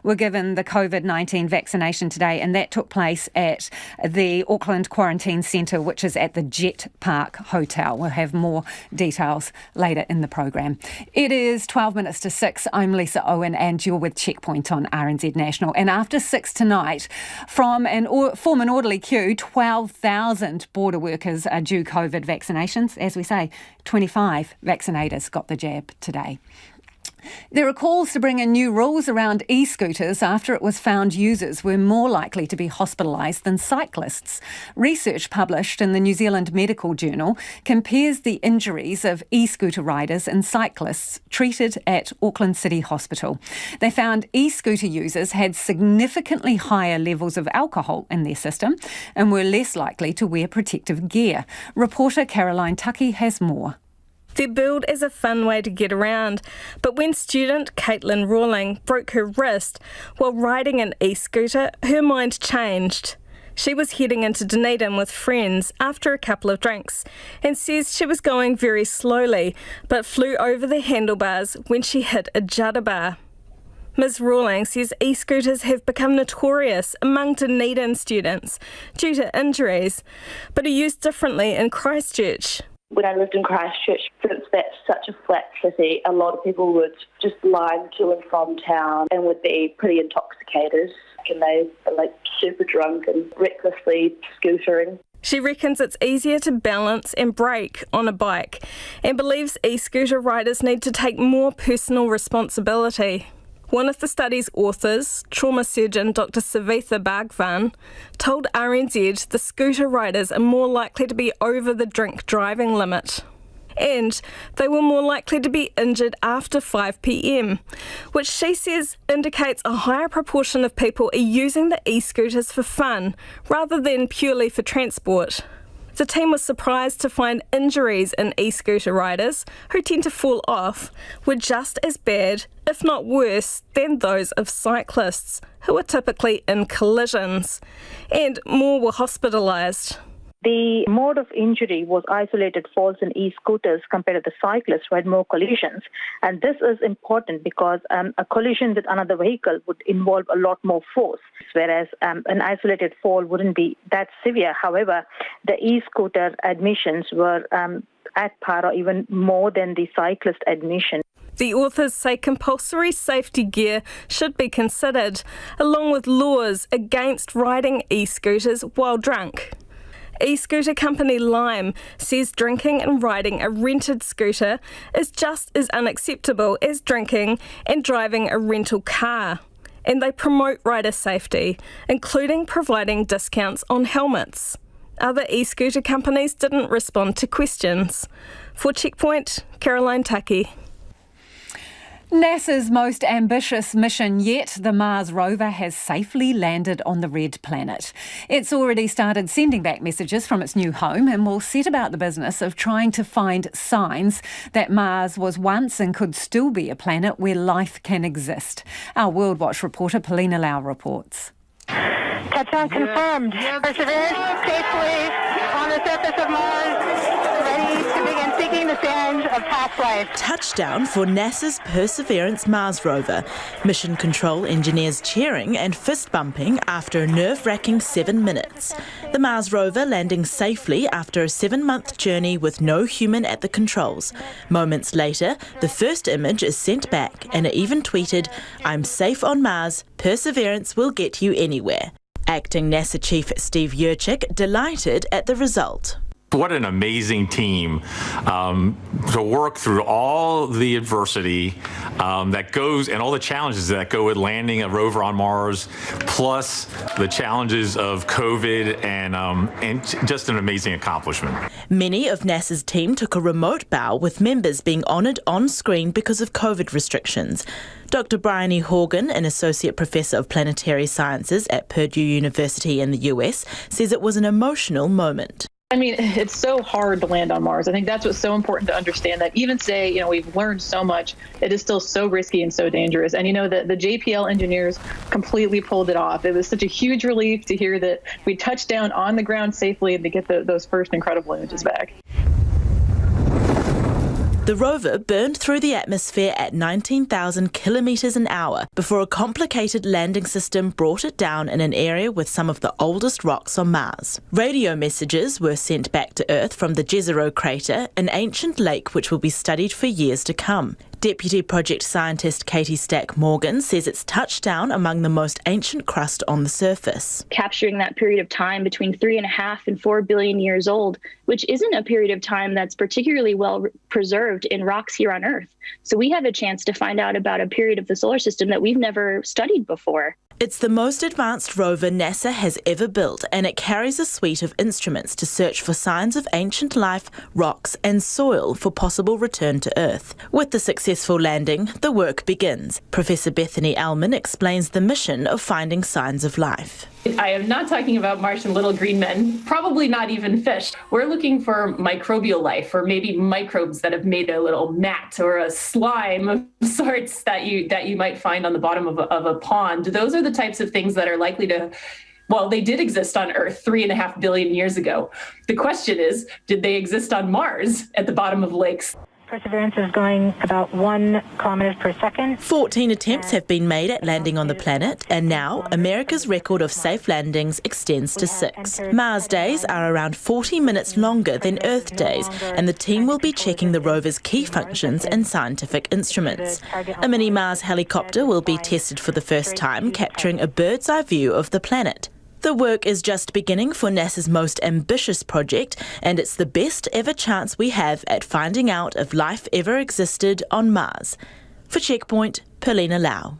S2: were given the COVID-19 vaccination today, and that took place at the Auckland Quarantine Centre, which is at the Jet Park Hotel. We'll have more details later in the programme. It is 12 minutes to 6. I'm Lisa Owen, and you're with Checkpoint on RNZ National. And after 6 tonight, from an orderly queue, 12,000 border workers are due COVID vaccinations. As we say, 25 vaccinators got the jab today. There are calls to bring in new rules around e-scooters after it was found users were more likely to be hospitalised than cyclists. Research published in the New Zealand Medical Journal compares the injuries of e-scooter riders and cyclists treated at Auckland City Hospital. They found e-scooter users had significantly higher levels of alcohol in their system and were less likely to wear protective gear. Reporter Caroline Tucky has more.
S16: They're billed as a fun way to get around, but when student Caitlin Rawling broke her wrist while riding an e-scooter, her mind changed. She was heading into Dunedin with friends after a couple of drinks and says she was going very slowly, but flew over the handlebars when she hit a judder bar. Ms Rawling says e-scooters have become notorious among Dunedin students due to injuries, but are used differently in Christchurch.
S17: When I lived in Christchurch, since that's such a flat city, a lot of people would just line to and from town and would be pretty intoxicated, and they are super drunk and recklessly scootering.
S16: She reckons it's easier to balance and brake on a bike and believes e-scooter riders need to take more personal responsibility. One of the study's authors, trauma surgeon Dr. Savitha Bhagwan, told RNZ the scooter riders are more likely to be over the drink driving limit. And they were more likely to be injured after 5 p.m, which she says indicates a higher proportion of people are using the e-scooters for fun rather than purely for transport. The team was surprised to find injuries in e-scooter riders, who tend to fall off, were just as bad, if not worse, than those of cyclists, who are typically in collisions, and more were hospitalised.
S18: The mode of injury was isolated falls in e-scooters compared to the cyclists who had more collisions. And this is important because a collision with another vehicle would involve a lot more force, whereas an isolated fall wouldn't be that severe. However, the e-scooter admissions were at par or even more than the cyclist admission.
S16: The authors say compulsory safety gear should be considered, along with laws against riding e-scooters while drunk. E-scooter company Lime says drinking and riding a rented scooter is just as unacceptable as drinking and driving a rental car. And they promote rider safety, including providing discounts on helmets. Other e-scooter companies didn't respond to questions. For Checkpoint, Caroline Tucky.
S2: NASA's most ambitious mission yet, the Mars Rover, has safely landed on the red planet. It's already started sending back messages from its new home and will set about the business of trying to find signs that Mars was once and could still be a planet where life can exist. Our World Watch reporter Polina Lau reports.
S11: Touchdown confirmed. Perseverance safely on the surface of Mars, ready to begin seeking the sands of past life.
S19: Touchdown for NASA's Perseverance Mars rover. Mission control engineers cheering and fist bumping after a nerve-wracking 7 minutes. The Mars rover landing safely after a 7-month journey with no human at the controls. Moments later, the first image is sent back and it even tweeted, "I'm safe on Mars. Perseverance will get you anywhere." Acting NASA Chief Steve Yurchik delighted at the result.
S20: What an amazing team to work through all the adversity that goes and all the challenges that go with landing a rover on Mars, plus the challenges of COVID and just an amazing accomplishment.
S19: Many of NASA's team took a remote bow with members being honoured on screen because of COVID restrictions. Dr. Brian E. Horgan, an Associate Professor of Planetary Sciences at Purdue University in the US, says it was an emotional moment.
S21: I mean, it's so hard to land on Mars. I think that's what's so important to understand, that even say, we've learned so much, it is still so risky and so dangerous. And the JPL engineers completely pulled it off. It was such a huge relief to hear that we touched down on the ground safely and to get those first incredible images back.
S19: The rover burned through the atmosphere at 19,000 kilometres an hour before a complicated landing system brought it down in an area with some of the oldest rocks on Mars. Radio messages were sent back to Earth from the Jezero crater, an ancient lake which will be studied for years to come. Deputy Project Scientist Katie Stack-Morgan says it's touched down among the most ancient crust on the surface.
S22: Capturing that period of time between 3.5 and 4 billion years old, which isn't a period of time that's particularly well preserved in rocks here on Earth. So we have a chance to find out about a period of the solar system that we've never studied before.
S19: It's the most advanced rover NASA has ever built, and it carries a suite of instruments to search for signs of ancient life, rocks and soil for possible return to Earth. With the successful landing, the work begins. Professor Bethany Allman explains the mission of finding signs of life.
S26: I am not talking about Martian little green men, probably not even fish. We're looking for microbial life, or maybe microbes that have made a little mat or a slime of sorts that you might find on the bottom of a pond. Those are the types of things that are likely to, well, they did exist on Earth 3.5 billion years ago. The question is, did they exist on Mars at the bottom of lakes?
S11: Perseverance is going about 1 kilometres per second.
S19: 14 attempts have been made at landing on the planet, and now America's record of safe landings extends to 6. Mars days are around 40 minutes longer than Earth days, and the team will be checking the rover's key functions and scientific instruments. A mini Mars helicopter will be tested for the first time, capturing a bird's eye view of the planet. The work is just beginning for NASA's most ambitious project, and it's the best ever chance we have at finding out if life ever existed on Mars. For Checkpoint, Perlina Lau.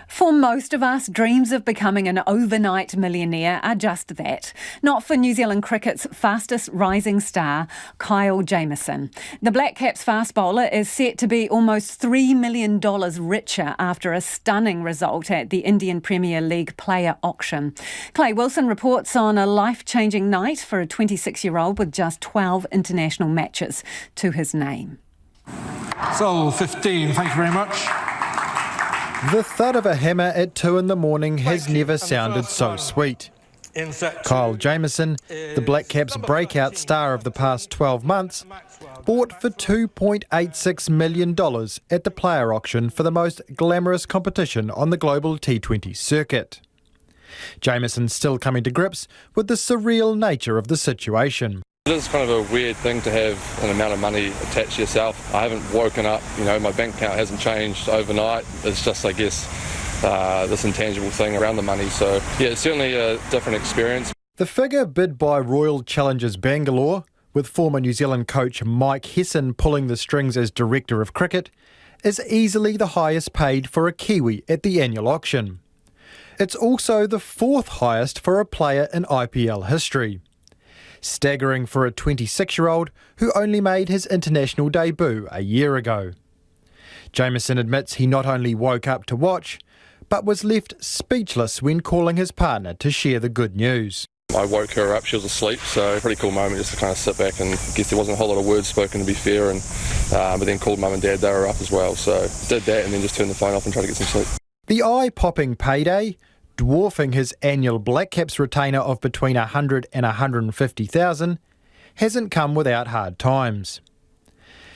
S2: For most of us, dreams of becoming an overnight millionaire are just that. Not for New Zealand cricket's fastest rising star, Kyle Jameson. The Black Caps fast bowler is set to be almost $3 million richer after a stunning result at the Indian Premier League player auction. Clay Wilson reports on a life-changing night for a 26-year-old with just 12 international matches to his name.
S27: So, 15, thank you very much.
S28: The thud of a hammer at 2 a.m. has never sounded so sweet. Kyle Jameson, the Black Caps' breakout star of the past 12 months, bought for $2.86 million at the player auction for the most glamorous competition on the global T20 circuit. Jameson's still coming to grips with the surreal nature of the situation.
S29: It is kind of a weird thing to have an amount of money attached to yourself. I haven't woken up, my bank account hasn't changed overnight. It's just, I guess, this intangible thing around the money. So, yeah, it's certainly a different experience.
S28: The figure bid by Royal Challengers Bangalore, with former New Zealand coach Mike Hesson pulling the strings as Director of Cricket, is easily the highest paid for a Kiwi at the annual auction. It's also the 4th highest for a player in IPL history. Staggering for a 26-year-old who only made his international debut a year ago. Jameson admits he not only woke up to watch, but was left speechless when calling his partner to share the good news.
S29: I woke her up, she was asleep, so pretty cool moment just to kind of sit back, and I guess there wasn't a whole lot of words spoken, to be fair, and but then called mum and dad, they were up as well, so did that and then just turned the phone off and tried to get some sleep.
S28: The eye-popping payday, dwarfing his annual Black Caps retainer of between 100 and 150,000, hasn't come without hard times.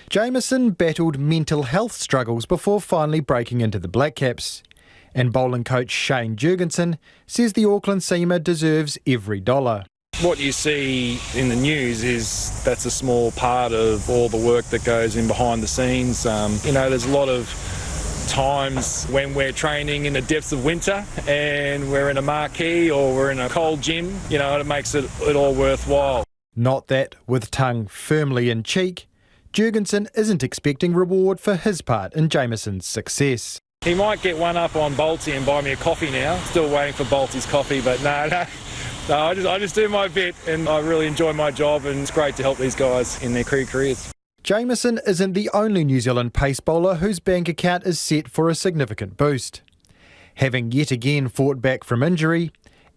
S28: Jameson battled mental health struggles before finally breaking into the Black Caps, and bowling coach Shane Jurgensen says the Auckland seamer deserves every dollar.
S1: What you see in the news is that's a small part of all the work that goes in behind the scenes. There's a lot of times when we're training in the depths of winter and we're in a marquee or we're in a cold gym, it makes it all worthwhile.
S28: Not that, with tongue firmly in cheek, Jurgensen isn't expecting reward for his part in Jameson's success.
S1: He might get one up on Bolty and buy me a coffee now. Still waiting for Bolty's coffee, but no, I just do my bit and I really enjoy my job, and it's great to help these guys in their careers.
S28: Jameson isn't the only New Zealand pace bowler whose bank account is set for a significant boost. Having yet again fought back from injury,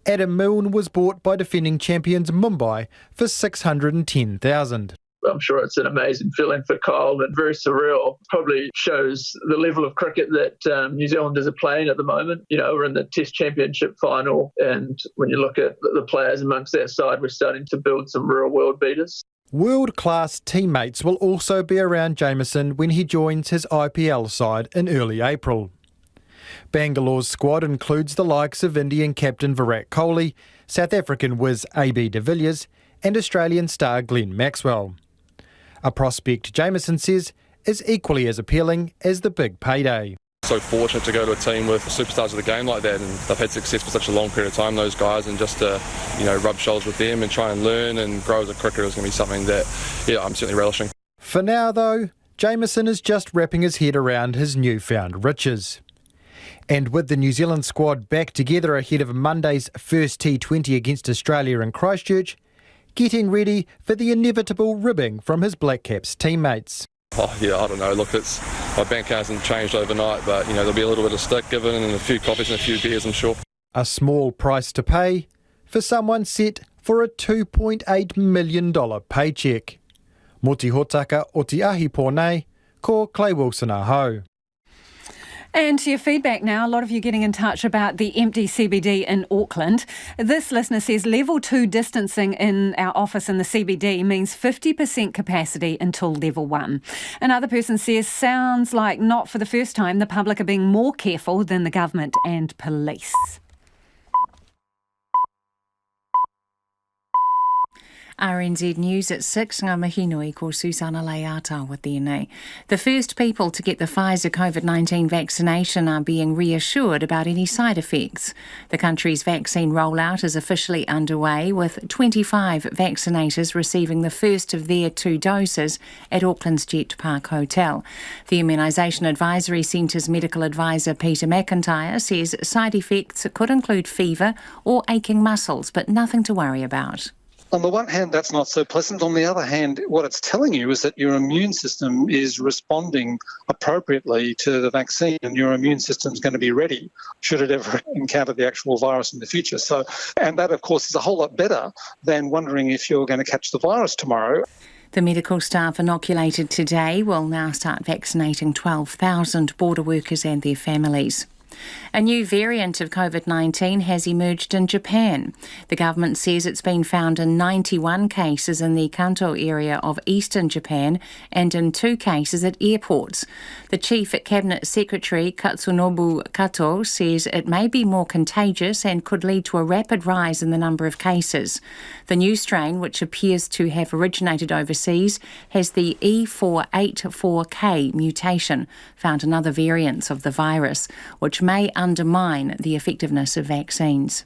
S28: Adam Milne was bought by defending champions Mumbai for $610,000.
S3: I'm sure it's an amazing feeling for Kyle and very surreal. Probably shows the level of cricket that New Zealanders are playing at the moment. We're in the Test Championship final, and when you look at the players amongst that side, we're starting to build some real world beaters.
S28: World-class teammates will also be around Jameson when he joins his IPL side in early April. Bangalore's squad includes the likes of Indian captain Virat Kohli, South African whiz AB de Villiers, and Australian star Glenn Maxwell. A prospect, Jameson says, is equally as appealing as the big payday.
S29: So fortunate to go to a team with superstars of the game like that, and they've had success for such a long period of time, those guys, and just to rub shoulders with them and try and learn and grow as a cricketer is going to be something that I'm certainly relishing.
S28: For now though, Jameson is just wrapping his head around his newfound riches. And with the New Zealand squad back together ahead of Monday's first T20 against Australia in Christchurch, getting ready for the inevitable ribbing from his Black Caps teammates.
S29: Oh yeah, I don't know. Look, my bank hasn't changed overnight, but there'll be a little bit of stick given and a few coffees and a few beers, I'm sure.
S28: A small price to pay for someone set for a $2.8 million paycheck. Moti hotaka o te ahi pōnei, ko Clay Wilson aho.
S2: And to your feedback now, a lot of you getting in touch about the empty CBD in Auckland. This listener says level 2 distancing in our office in the CBD means 50% capacity until level 1. Another person says, sounds like not for the first time the public are being more careful than the government and police.
S8: RNZ News at 6, ngā mihi nui ko Susana Leata with DNA. The first people to get the Pfizer COVID-19 vaccination are being reassured about any side effects. The country's vaccine rollout is officially underway, with 25 vaccinators receiving the first of their 2 doses at Auckland's Jet Park Hotel. The Immunisation Advisory Centre's medical advisor Peter McIntyre says side effects could include fever or aching muscles, but nothing to worry about.
S4: On the one hand, that's not so pleasant. On the other hand, what it's telling you is that your immune system is responding appropriately to the vaccine, and your immune system is going to be ready should it ever encounter the actual virus in the future. And that, of course, is a whole lot better than wondering if you're going to catch the virus tomorrow.
S8: The medical staff inoculated today will now start vaccinating 12,000 border workers and their families. A new variant of COVID-19 has emerged in Japan. The government says it's been found in 91 cases in the Kanto area of eastern Japan and in 2 cases at airports. The Chief Cabinet Secretary Katsunobu Kato says it may be more contagious and could lead to a rapid rise in the number of cases. The new strain, which appears to have originated overseas, has the E484K mutation, found in other variants of the virus, which may undermine the effectiveness of vaccines.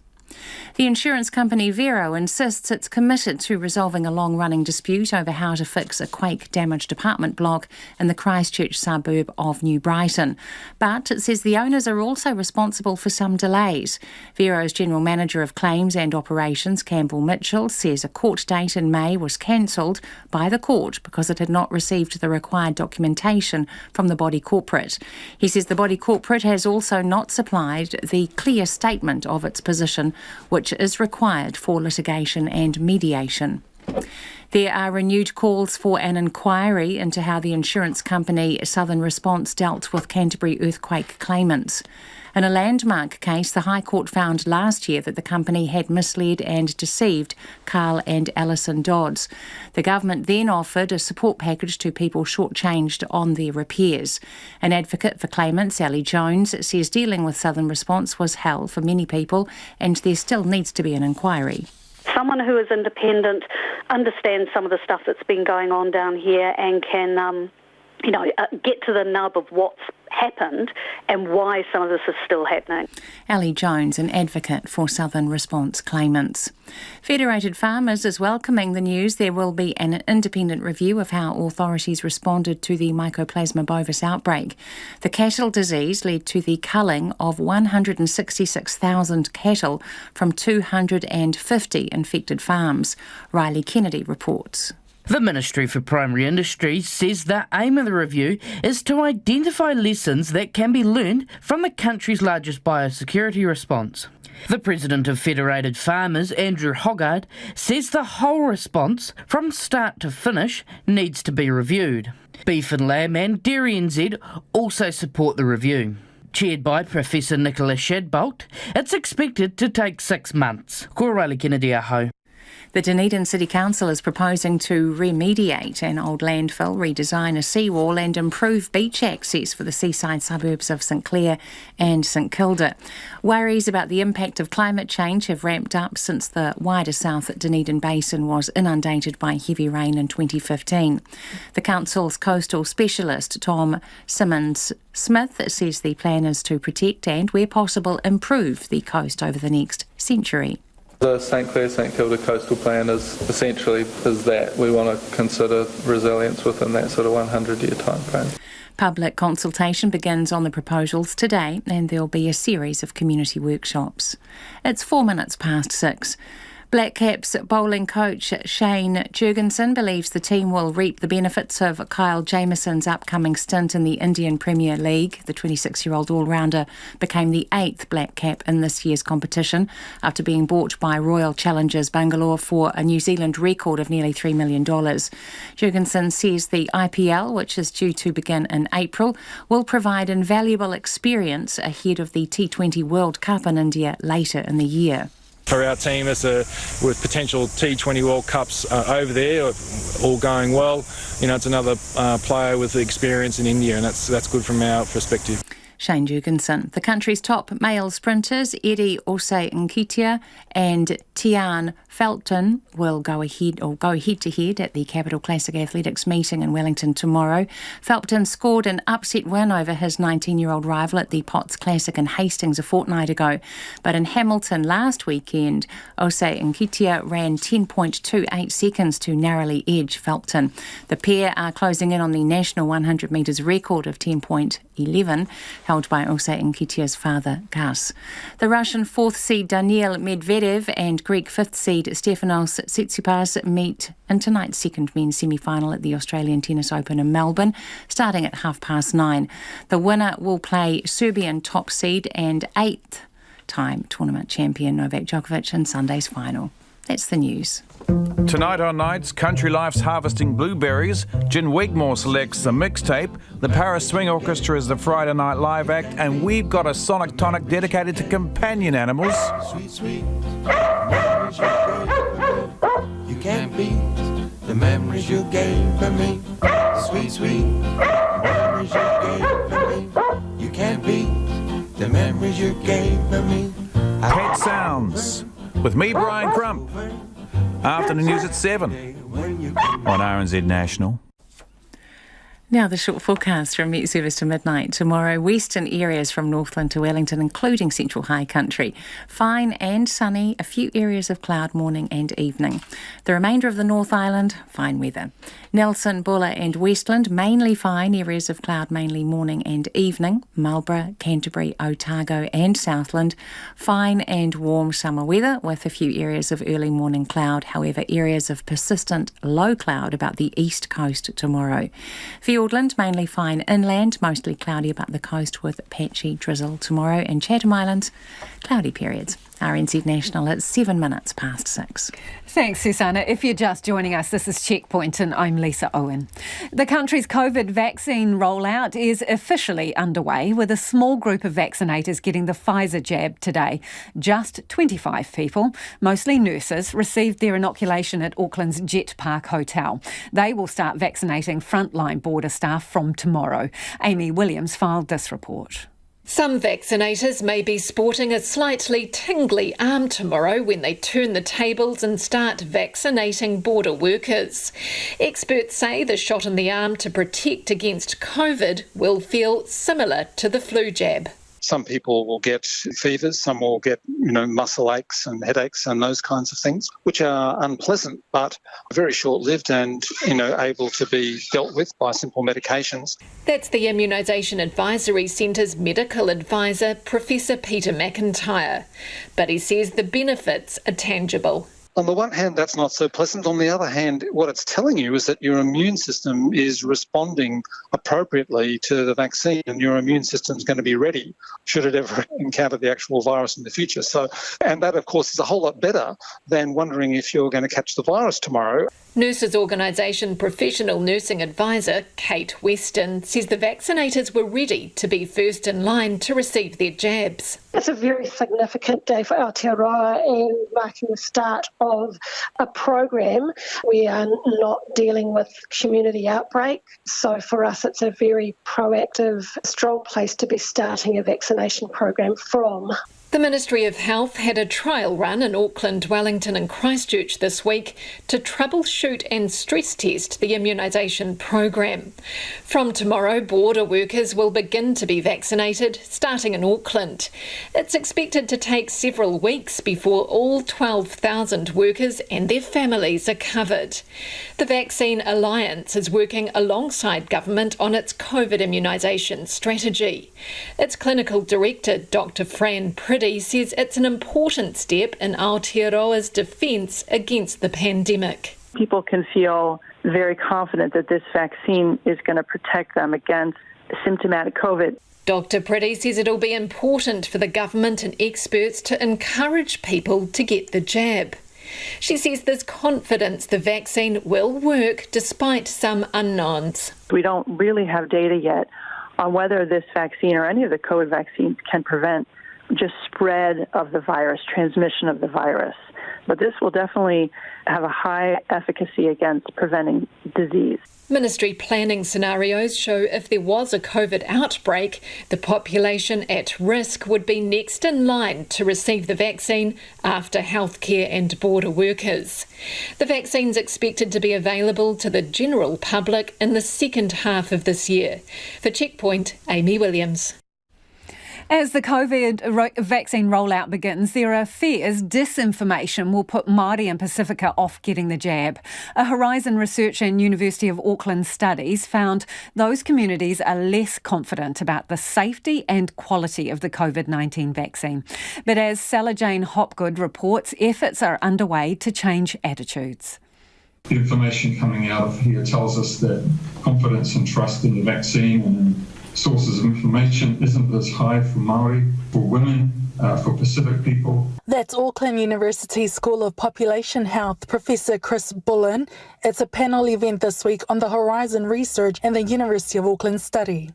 S8: The insurance company Vero insists it's committed to resolving a long-running dispute over how to fix a quake-damaged apartment block in the Christchurch suburb of New Brighton. But it says the owners are also responsible for some delays. Vero's General Manager of Claims and Operations, Campbell Mitchell, says a court date in May was cancelled by the court because it had not received the required documentation from the body corporate. He says the body corporate has also not supplied the clear statement of its position, which is required for litigation and mediation. There are renewed calls for an inquiry into how the insurance company Southern Response dealt with Canterbury earthquake claimants. In a landmark case, the High Court found last year that the company had misled and deceived Carl and Alison Dodds. The government then offered a support package to people shortchanged on their repairs. An advocate for claimants, Ali Jones, says dealing with Southern Response was hell for many people and there still needs to be an inquiry.
S5: Someone who is independent, understands some of the stuff that's been going on down here and can, get to the nub of what's happened and why some of this is still happening.
S8: Ali Jones, an advocate for Southern Response claimants. Federated Farmers is welcoming the news there will be an independent review of how authorities responded to the Mycoplasma bovis outbreak. The cattle disease led to the culling of 166,000 cattle from 250 infected farms. Riley Kennedy reports.
S6: The Ministry for Primary Industry says the aim of the review is to identify lessons that can be learned from the country's largest biosecurity response. The President of Federated Farmers, Andrew Hoggard, says the whole response, from start to finish, needs to be reviewed. Beef and Lamb and Dairy NZ also support the review. Chaired by Professor Nicola Shadbolt, it's expected to take 6 months. Ko Riley Kennedy aho.
S8: The Dunedin City Council is proposing to remediate an old landfill, redesign a seawall and improve beach access for the seaside suburbs of Sinclair and St Kilda. Worries about the impact of climate change have ramped up since the wider South Dunedin Basin was inundated by heavy rain in 2015. The Council's coastal specialist, Tom Simmons-Smith, says the plan is to protect and, where possible, improve the coast over the next century.
S7: The St Clair St Kilda coastal plan is that we want to consider resilience within that sort of 100-year time frame.
S8: Public consultation begins on the proposals today and there'll be a series of community workshops. It's 4 minutes past 6. Black Caps bowling coach Shane Jurgensen believes the team will reap the benefits of Kyle Jameson's upcoming stint in the Indian Premier League. The 26-year-old all-rounder became the 8th Black Cap in this year's competition after being bought by Royal Challengers Bangalore for a New Zealand record of nearly $3 million. Jurgensen says the IPL, which is due to begin in April, will provide invaluable experience ahead of the T20 World Cup in India later in the year.
S1: For our team, with potential T20 World Cups over there, all going well, it's another player with the experience in India, and that's good from our perspective.
S8: Shane Jurgensen. The country's top male sprinters, Eddie Osei-Nketia and Tian Felton, will go head-to-head at the Capital Classic Athletics meeting in Wellington tomorrow. Felton scored an upset win over his 19-year-old rival at the Potts Classic in Hastings a fortnight ago. But in Hamilton last weekend, Osei-Nketia ran 10.28 seconds to narrowly edge Felton. The pair are closing in on the national 100 metres record of 10.11, held by Osei-Nketia's father, Gus. The Russian 4th seed Daniil Medvedev and Greek 5th seed Stefanos Tsitsipas meet in tonight's second men's semi-final at the Australian Tennis Open in Melbourne, starting at 9:30. The winner will play Serbian top seed and 8th-time tournament champion Novak Djokovic in Sunday's final. That's the news.
S9: Tonight on Nights, Country Life's harvesting blueberries. Gin Wigmore selects the mixtape. The Paris Swing Orchestra is the Friday Night Live act. And we've got a sonic tonic dedicated to companion animals.
S10: Sweet, sweet memories you gave for me. You can't beat the memories you gave for me. Sweet, sweet memories you gave for me. You can't beat the memories you gave for me.
S9: Pet Sounds with me, Brian Crump. Afternoon news at 7 on RNZ National.
S8: Now the short forecast from Met Service to midnight tomorrow. Western areas from Northland to Wellington, including Central High Country. Fine and sunny, a few areas of cloud morning and evening. The remainder of the North Island, fine weather. Nelson, Bulla and Westland, mainly fine, areas of cloud mainly morning and evening. Marlborough, Canterbury, Otago and Southland, fine and warm summer weather with a few areas of early morning cloud. However, areas of persistent low cloud about the east coast tomorrow. Fiordland, mainly fine inland, mostly cloudy about the coast with patchy drizzle tomorrow. And Chatham Islands, cloudy periods. RNZ National, it's 7 minutes past 6.
S2: Thanks, Susanna. If you're just joining us, this is Checkpoint and I'm Lisa Owen. The country's COVID vaccine rollout is officially underway with a small group of vaccinators getting the Pfizer jab today. Just 25 people, mostly nurses, received their inoculation at Auckland's Jet Park Hotel. They will start vaccinating frontline border staff from tomorrow. Amy Williams filed this report.
S12: Some vaccinators may be sporting a slightly tingly arm tomorrow when they turn the tables and start vaccinating border workers. Experts say the shot in the arm to protect against COVID will feel similar to the flu jab.
S4: Some people will get fevers, some will get, muscle aches and headaches and those kinds of things, which are unpleasant but very short-lived and, able to be dealt with by simple medications.
S12: That's the Immunisation Advisory Centre's medical advisor, Professor Peter McIntyre. But he says the benefits are tangible.
S4: On the one hand, that's not so pleasant. On the other hand, what it's telling you is that your immune system is responding appropriately to the vaccine and your immune system is going to be ready should it ever encounter the actual virus in the future. And that, of course, is a whole lot better than wondering if you're going to catch the virus tomorrow.
S12: Nurses Organisation Professional Nursing Advisor Kate Weston says the vaccinators were ready to be first in line to receive their jabs.
S13: It's a very significant day for Aotearoa and marking the start of a program. We are not dealing with community outbreak, so for us it's a very proactive, strong place to be starting a vaccination program from.
S12: The Ministry of Health had a trial run in Auckland, Wellington and Christchurch this week to troubleshoot and stress test the immunisation program. From tomorrow, border workers will begin to be vaccinated, starting in Auckland. It's expected to take several weeks before all 12,000 workers and their families are covered. The Vaccine Alliance is working alongside government on its COVID immunisation strategy. Its clinical director, Dr. Fran Priddy, says it's an important step in Aotearoa's defence against the pandemic.
S14: People can feel very confident that this vaccine is going to protect them against symptomatic COVID.
S12: Dr. Priddy says it'll be important for the government and experts to encourage people to get the jab. She says there's confidence the vaccine will work despite some unknowns.
S14: We don't really have data yet on whether this vaccine or any of the COVID vaccines can prevent just spread of the virus, transmission of the virus. But this will definitely have a high efficacy against preventing disease.
S12: Ministry planning scenarios show if there was a COVID outbreak, the population at risk would be next in line to receive the vaccine after healthcare and border workers. The vaccine's expected to be available to the general public in the second half of this year. For Checkpoint, Amy Williams.
S2: As the COVID vaccine rollout begins, there are fears disinformation will put Māori and Pacifica off getting the jab. A Horizon Research and University of Auckland studies found those communities are less confident about the safety and quality of the COVID-19 vaccine. But as Sarah Jane Hopgood reports, efforts are underway to change attitudes.
S27: The information coming out of here tells us that confidence and trust in the vaccine and sources of information isn't as high for Māori, for women, for Pacific people.
S15: That's Auckland University School of Population Health Professor Chris Bullen. It's a panel event this week on the Horizon Research and the University of Auckland study.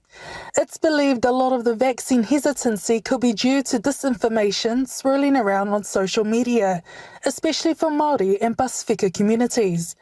S15: It's believed a lot of the vaccine hesitancy could be due to disinformation swirling around on social media, especially for Māori and Pasifika communities.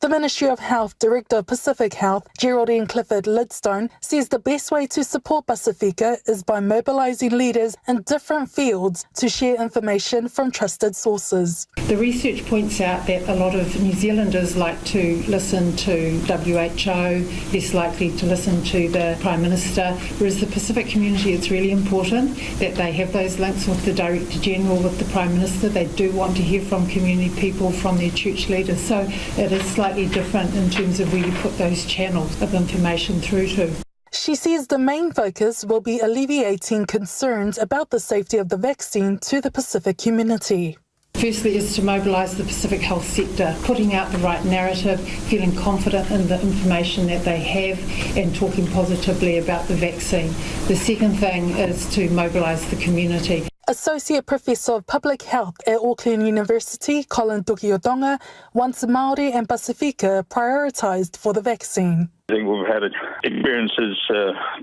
S15: The Ministry of Health Director of Pacific Health, Geraldine Clifford Lidstone, says the best way to support Pasifika is by mobilising leaders in different fields to share information from trusted sources.
S17: The research points out that a lot of New Zealanders like to listen to WHO, less likely to listen to the Prime Minister, whereas the Pacific community, it's really important that they have those links with the Director General, with the Prime Minister. They do want to hear from community people, from their church leaders, so it is slightly different in terms of where you put those channels of information through to.
S15: She says the main focus will be alleviating concerns about the safety of the vaccine to the Pacific community.
S17: Firstly is to mobilise the Pacific health sector, putting out the right narrative, feeling confident in the information that they have and talking positively about the vaccine. The second thing is to mobilise the community.
S15: Associate Professor of Public Health at Auckland University, Colin Tukiotonga, wants Māori and Pasifika prioritised for the vaccine.
S16: I think we've had experiences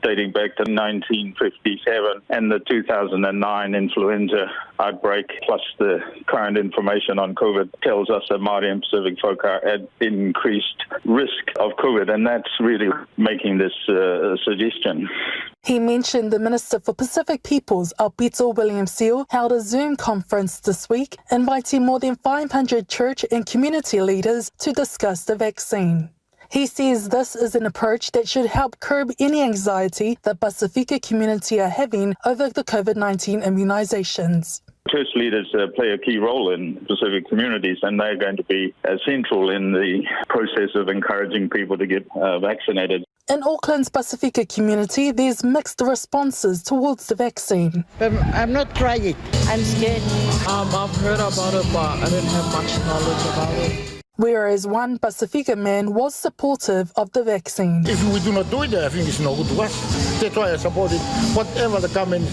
S16: dating back to 1957 and the 2009 influenza outbreak, plus the current information on COVID tells us that Māori and Pacific folk are at increased risk of COVID, and that's really making this suggestion.
S15: He mentioned the Minister for Pacific Peoples, Alpito William-Seal, held a Zoom conference this week, inviting more than 500 church and community leaders to discuss the vaccine. He says this is an approach that should help curb any anxiety the Pasifika community are having over the COVID-19 immunisations.
S16: Church leaders play a key role in Pacific communities, and they're going to be central in the process of encouraging people to get vaccinated.
S15: In Auckland's Pasifika community, there's mixed responses towards the vaccine.
S18: I'm not trying it. I'm scared.
S20: I've heard about it, but I didn't have much knowledge about it.
S15: Whereas one Pasifika man was supportive of the vaccine.
S18: If we do not do it, I think it's no good to us. That's why I support it. Whatever the government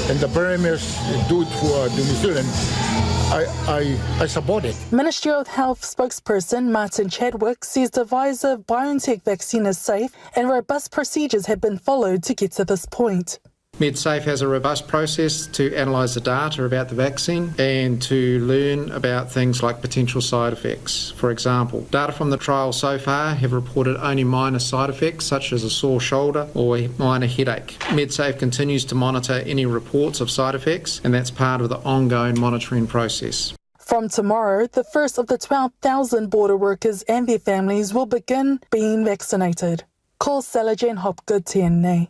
S18: and the premiers do it for New Zealand, I support it.
S15: Ministry of Health spokesperson Martin Chadwick says the Pfizer-BioNTech vaccine is safe and robust procedures have been followed to get to this point.
S21: MedSafe has a robust process to analyse the data about the vaccine and to learn about things like potential side effects. For example, data from the trial so far have reported only minor side effects such as a sore shoulder or a minor headache. MedSafe continues to monitor any reports of side effects, and that's part of the ongoing monitoring process.
S15: From tomorrow, the first of the 12,000 border workers and their families will begin being vaccinated. Ko Salajan Hopgood TNA.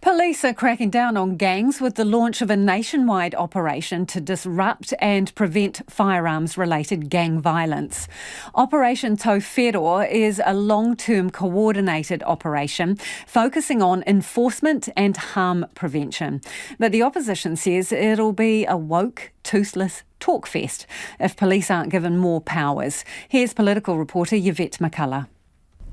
S2: Police are cracking down on gangs with the launch of a nationwide operation to disrupt and prevent firearms-related gang violence. Operation Tau Whero is a long-term coordinated operation focusing on enforcement and harm prevention. But the opposition says it'll be a woke, toothless talkfest if police aren't given more powers. Here's political reporter Yvette McCullough.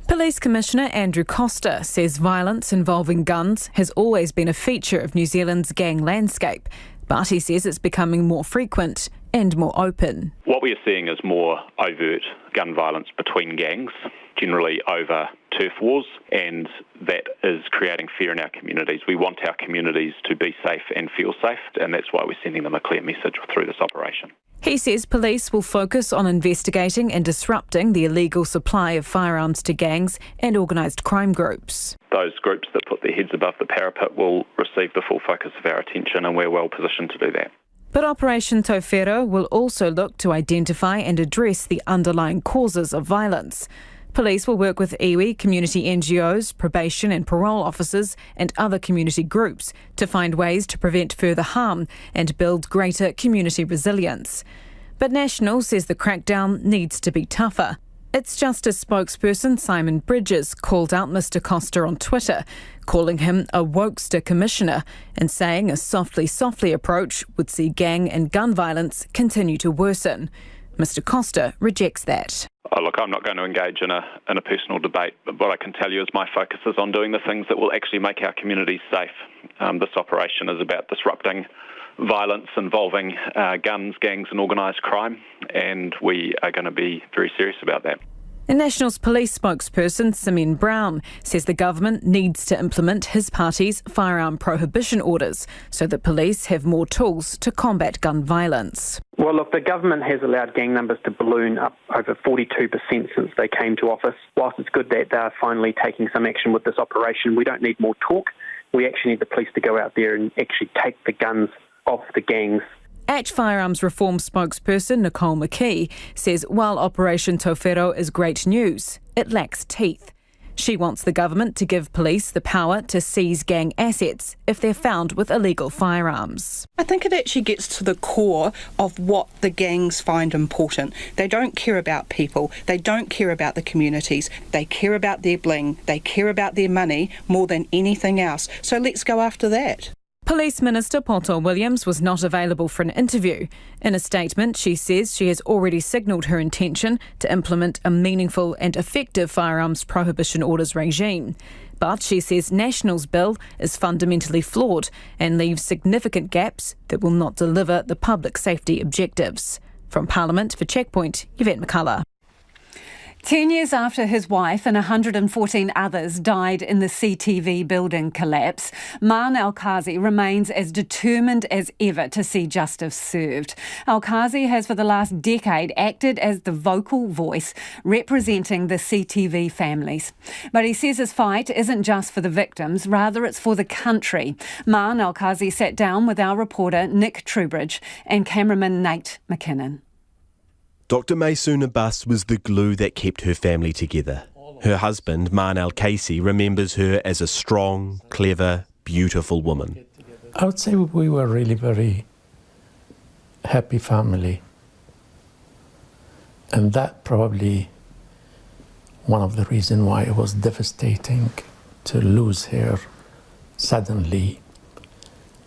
S22: Police Commissioner Andrew Costa says violence involving guns has always been a feature of New Zealand's gang landscape, but he says it's becoming more frequent and more open.
S23: What we are seeing is more overt gun violence between gangs, generally over turf wars, and that is creating fear in our communities. We want our communities to be safe and feel safe, and that's why we're sending them a clear message through this operation.
S22: He says police will focus on investigating and disrupting the illegal supply of firearms to gangs and organised crime groups.
S23: Those groups that put their heads above the parapet will receive the full focus of our attention, and we're well positioned to do that.
S22: But Operation Tau Whero will also look to identify and address the underlying causes of violence. Police will work with iwi, community NGOs, probation and parole officers and other community groups to find ways to prevent further harm and build greater community resilience. But National says the crackdown needs to be tougher. Its Justice spokesperson Simon Bridges called out Mr Costa on Twitter, calling him a wokester commissioner and saying a softly approach would see gang and gun violence continue to worsen. Mr Costa rejects that.
S23: Oh, look, I'm not going to engage in a personal debate, but what I can tell you is my focus is on doing the things that will actually make our communities safe. This operation is about disrupting violence involving guns, gangs and organised crime, and we are going to be very serious about that.
S22: The National's police spokesperson, Simeon Brown, says the government needs to implement his party's firearm prohibition orders so that police have more tools to combat gun violence.
S24: Well, look, the government has allowed gang numbers to balloon up over 42% since they came to office. Whilst it's good that they're finally taking some action with this operation, we don't need more talk. We actually need the police to go out there and actually take the guns off the gangs.
S22: ACT Firearms Reform spokesperson Nicole McKee says while Operation Tau Whero is great news, it lacks teeth. She wants the government to give police the power to seize gang assets if they're found with illegal firearms.
S25: I think it actually gets to the core of what the gangs find important. They don't care about people. They don't care about the communities. They care about their bling. They care about their money more than anything else. So let's go after that.
S22: Police Minister Poto Williams was not available for an interview. In a statement, she says she has already signalled her intention to implement a meaningful and effective firearms prohibition orders regime. But she says National's bill is fundamentally flawed and leaves significant gaps that will not deliver the public safety objectives. From Parliament for Checkpoint, Yvette McCullough.
S2: 10 years after his wife and 114 others died in the CTV building collapse, Maan Al-Kazi remains as determined as ever to see justice served. Al-Kazi has for the last decade acted as the vocal voice representing the CTV families. But he says his fight isn't just for the victims, rather it's for the country. Maan Al-Kazi sat down with our reporter Nick Trubridge and cameraman Nate McKinnon.
S3: Dr. Maysoon Abbas was the glue that kept her family together. Her husband, Maan Al-Kazi, remembers her as a strong, clever, beautiful woman.
S5: I would say we were really very happy family. And that probably one of the reasons why it was devastating to lose her suddenly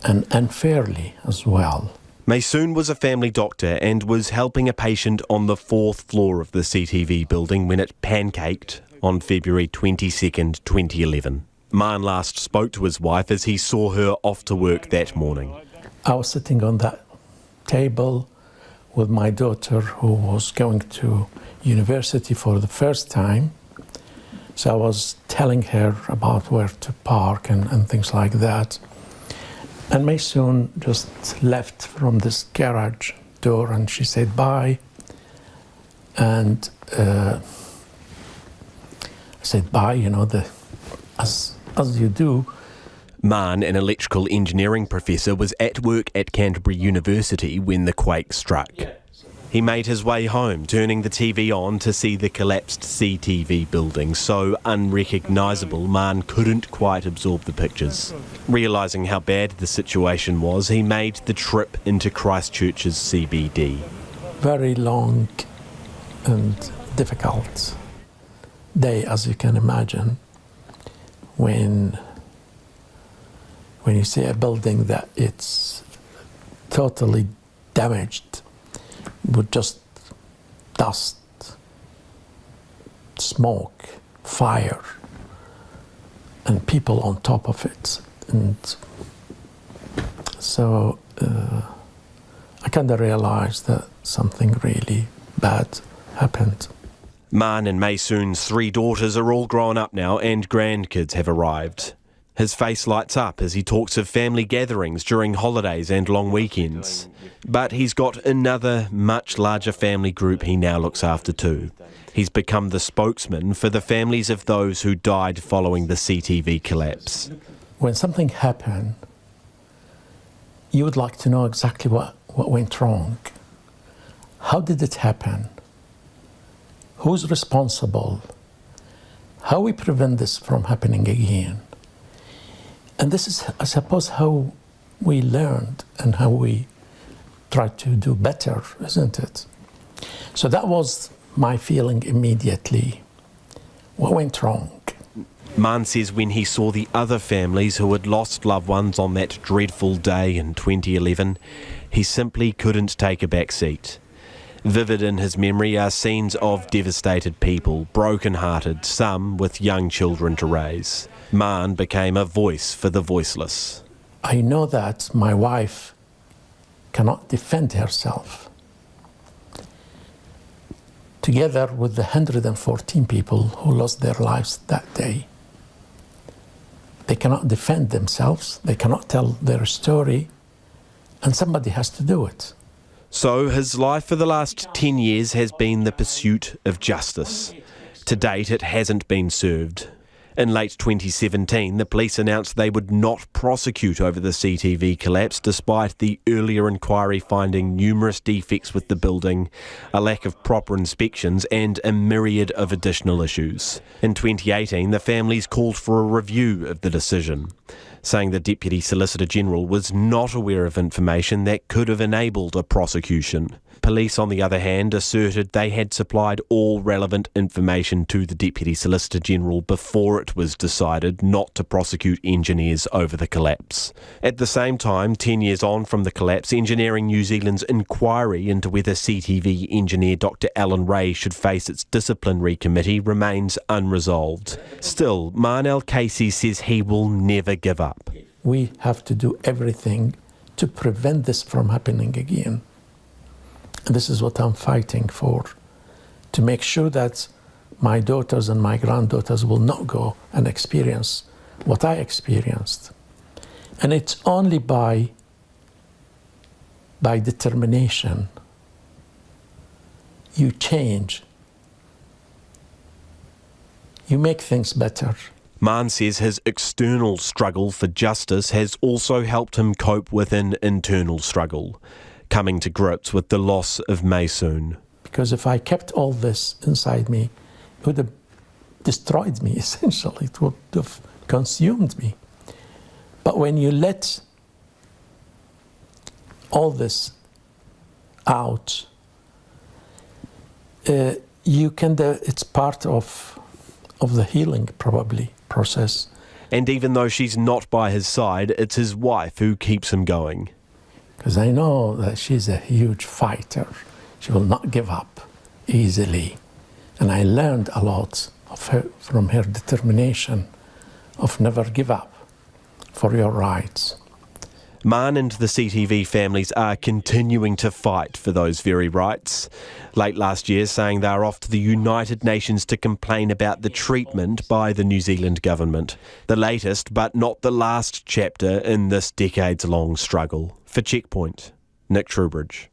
S5: and unfairly as well.
S3: Maysoon was a family doctor and was helping a patient on the 4th floor of the CTV building when it pancaked on February 22nd, 2011. Maan last spoke to his wife as he saw her off to work that morning.
S5: I was sitting on that table with my daughter who was going to university for the first time. So I was telling her about where to park and things like that. And Maysoon just left from this garage door and she said bye. And I said bye, as you do.
S3: Maan, an electrical engineering professor, was at work at Canterbury University when the quake struck. He made his way home, turning the TV on to see the collapsed CTV building, so unrecognisable Maan couldn't quite absorb the pictures. Realising how bad the situation was, he made the trip into Christchurch's CBD.
S5: Very long and difficult day, as you can imagine, when you see a building that it's totally damaged with just dust, smoke, fire, and people on top of it. And so I kind of realized that something really bad happened.
S3: Maan and Maysoon's 3 daughters are all grown up now and grandkids have arrived. His face lights up as he talks of family gatherings during holidays and long weekends. But he's got another, much larger family group he now looks after too. He's become the spokesman for the families of those who died following the CTV collapse.
S5: When something happened, you would like to know exactly what went wrong. How did it happen? Who's responsible? How we prevent this from happening again? And this is, I suppose, how we learned and how we try to do better, isn't it? So that was my feeling immediately. What went wrong?
S3: Maan says when he saw the other families who had lost loved ones on that dreadful day in 2011, he simply couldn't take a back seat. Vivid in his memory are scenes of devastated people, broken-hearted, some with young children to raise. Maan became a voice for the voiceless.
S5: I know that my wife cannot defend herself. Together with the 114 people who lost their lives that day, they cannot defend themselves, they cannot tell their story, and somebody has to do it.
S3: So his life for the last 10 years has been the pursuit of justice. To date, it hasn't been served. In late 2017, the police announced they would not prosecute over the CTV collapse despite the earlier inquiry finding numerous defects with the building, a lack of proper inspections and a myriad of additional issues. In 2018, the families called for a review of the decision. saying the Deputy Solicitor General was not aware of information that could have enabled a prosecution. Police, on the other hand, asserted they had supplied all relevant information to the Deputy Solicitor General before it was decided not to prosecute engineers over the collapse. At the same time, 10 years on from the collapse, Engineering New Zealand's inquiry into whether CTV engineer Dr. Alan Ray should face its disciplinary committee remains unresolved. Still, Marnell Casey says he will never give up.
S5: We have to do everything to prevent this from happening again. And this is what I'm fighting for, to make sure that my daughters and my granddaughters will not go and experience what I experienced. And it's only by determination you change. You make things better.
S3: Marn says his external struggle for justice has also helped him cope with an internal struggle, coming to grips with the loss of Maysoon.
S5: Because if I kept all this inside me, it would have destroyed me, essentially. It would have consumed me. But when you let all this out, it's part of the healing, probably, process.
S3: And even though she's not by his side, it's his wife who keeps him going.
S5: Because I know that she's a huge fighter. She will not give up easily. And I learned a lot from her determination of never give up for your rights.
S3: Marn and the CTV families are continuing to fight for those very rights. Late last year, saying they are off to the United Nations to complain about the treatment by the New Zealand government. The latest, but not the last chapter in this decades-long struggle. For Checkpoint, Nick Trubridge.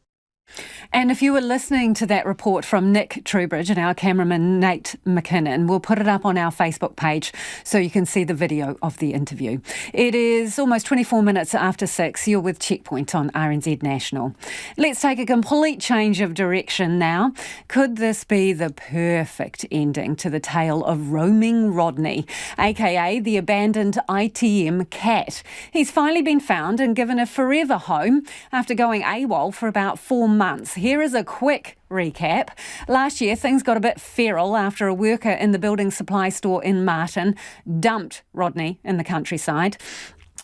S2: And if you were listening to that report from Nick Trubridge and our cameraman Nate McKinnon, we'll put it up on our Facebook page so you can see the video of the interview. It is almost 24 minutes after 6. You're with Checkpoint on RNZ National. Let's take a complete change of direction now. Could this be the perfect ending to the tale of roaming Rodney, aka the abandoned ITM cat? He's finally been found and given a forever home after going AWOL for about 4 months. Here is a quick recap. Last year, things got a bit feral after a worker in the building supply store in Martin dumped Rodney in the countryside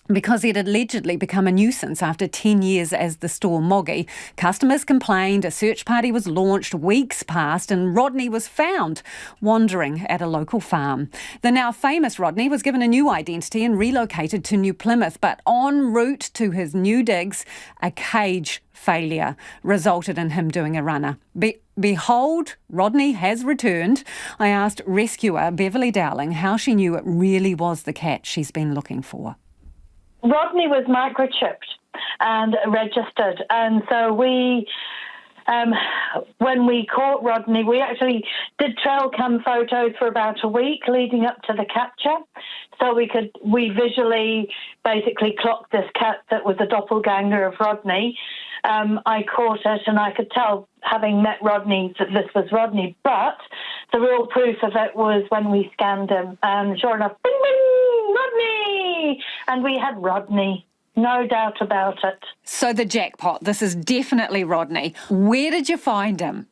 S2: because he'd allegedly become a nuisance after 10 years as the store moggy. Customers complained, a search party was launched, weeks passed, and Rodney was found wandering at a local farm. The now famous Rodney was given a new identity and relocated to New Plymouth, but en route to his new digs, a cage failure resulted in him doing a runner. Behold, Rodney has returned. I asked rescuer Beverly Dowling how she knew it really was the cat she's been looking for.
S1: Rodney was microchipped and registered, and so we, when we caught Rodney, we actually did trail cam photos for about a week leading up to the capture, so we visually basically clocked this cat that was a doppelganger of Rodney. I caught it and I could tell, having met Rodney, that this was Rodney, but the real proof of it was when we scanned him, and sure enough, bing, bing, Rodney! And we had Rodney, no doubt about it.
S2: So the jackpot, this is definitely Rodney. Where did you find him?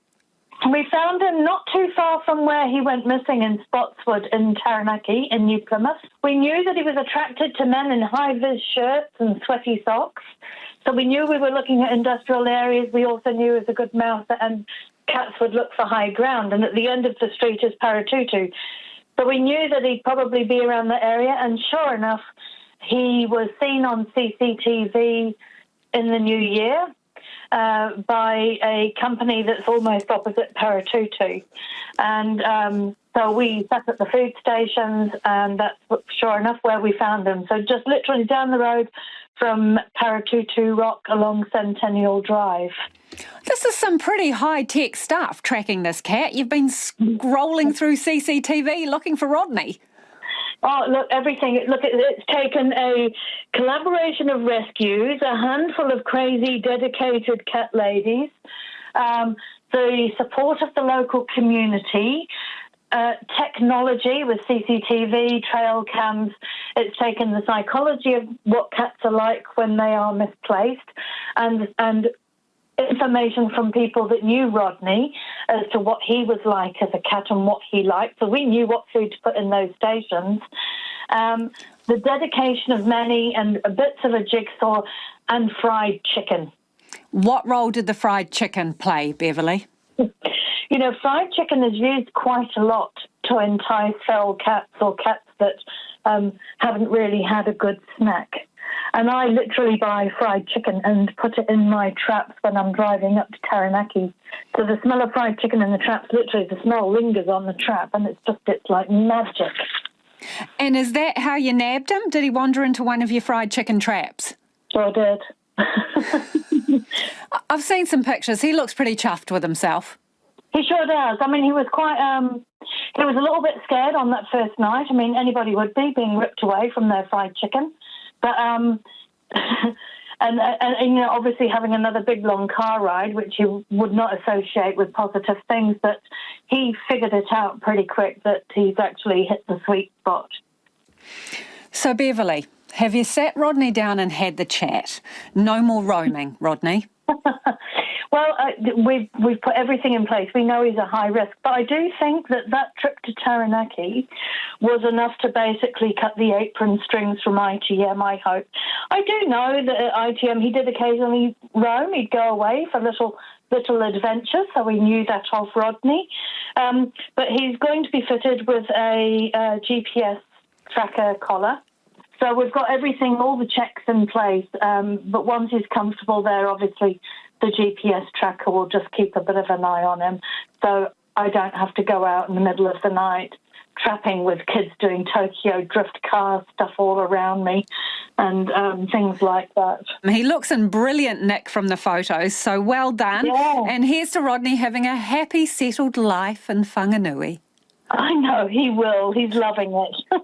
S1: We found him not too far from where he went missing in Spotswood in Taranaki in New Plymouth. We knew that he was attracted to men in high-vis shirts and sweaty socks. So we knew we were looking at industrial areas. We also knew he was a good mouser, and cats would look for high ground. And at the end of the street is Paratutu. So we knew that he'd probably be around the area. And sure enough, he was seen on CCTV in the new year by a company that's almost opposite Paratutu. And so we sat at the food stations, and that's sure enough where we found him. So just literally down the road from Paratutu Rock along Centennial Drive.
S2: This is some pretty high-tech stuff, tracking this cat. You've been scrolling through CCTV looking for Rodney.
S1: Oh, look, everything. Look, it's taken a collaboration of rescues, a handful of crazy, dedicated cat ladies, the support of the local community, technology with CCTV, trail cams. It's taken the psychology of what cats are like when they are misplaced, and information from people that knew Rodney as to what he was like as a cat and what he liked. So we knew what food to put in those stations. The dedication of many and bits of a jigsaw and fried chicken.
S2: What role did the fried chicken play, Beverly?
S1: You know, fried chicken is used quite a lot to entice feral cats or cats that haven't really had a good snack. And I literally buy fried chicken and put it in my traps when I'm driving up to Taranaki. So the smell of fried chicken in the traps, literally the smell lingers on the trap, and it's like magic.
S2: And is that how you nabbed him? Did he wander into one of your fried chicken traps?
S1: Sure did.
S2: I've seen some pictures. He looks pretty chuffed with himself.
S1: He sure does. I mean, he was quite, he was a little bit scared on that first night. I mean, anybody would be being ripped away from their fried chicken. But, and you know, obviously having another big long car ride, which you would not associate with positive things, but he figured it out pretty quick that he's actually hit the sweet spot.
S2: So, Beverly, have you sat Rodney down and had the chat? No more roaming, Rodney.
S1: Well, we've put everything in place. We know he's a high risk, but I do think that trip to Taranaki was enough to basically cut the apron strings from ITM, I hope. I do know that at ITM he did occasionally roam. He'd go away for little adventures, so we knew that of Rodney. But he's going to be fitted with a GPS tracker collar. So we've got everything, all the checks in place. But once he's comfortable there, obviously the GPS tracker will just keep a bit of an eye on him. So I don't have to go out in the middle of the night trapping with kids doing Tokyo drift car stuff all around me and things like that.
S2: He looks in brilliant nick from the photos, so well done.
S1: Yeah.
S2: And here's to Rodney having a happy, settled life in Whanganui.
S1: I know, he will. He's loving it.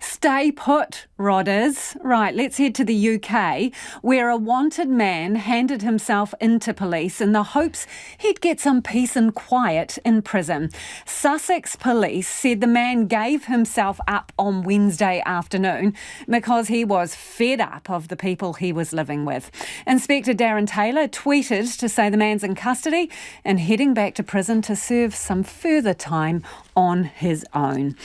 S2: Stay put, Rodders. Right, let's head to the UK, where a wanted man handed himself into police in the hopes he'd get some peace and quiet in prison. Sussex police said the man gave himself up on Wednesday afternoon because he was fed up of the people he was living with. Inspector Darren Taylor tweeted to say the man's in custody and heading back to prison to serve some further time on his own.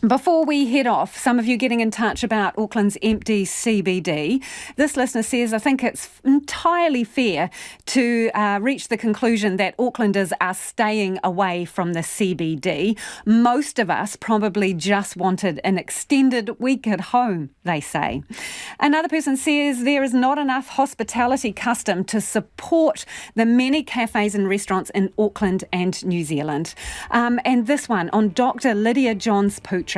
S2: Before we head off, some of you getting in touch about Auckland's empty CBD. This listener says, I think it's entirely fair to reach the conclusion that Aucklanders are staying away from the CBD. Most of us probably just wanted an extended week at home, they say. Another person says there is not enough hospitality custom to support the many cafes and restaurants in Auckland and New Zealand. And this one on Dr. Lydia Johns-Pooch,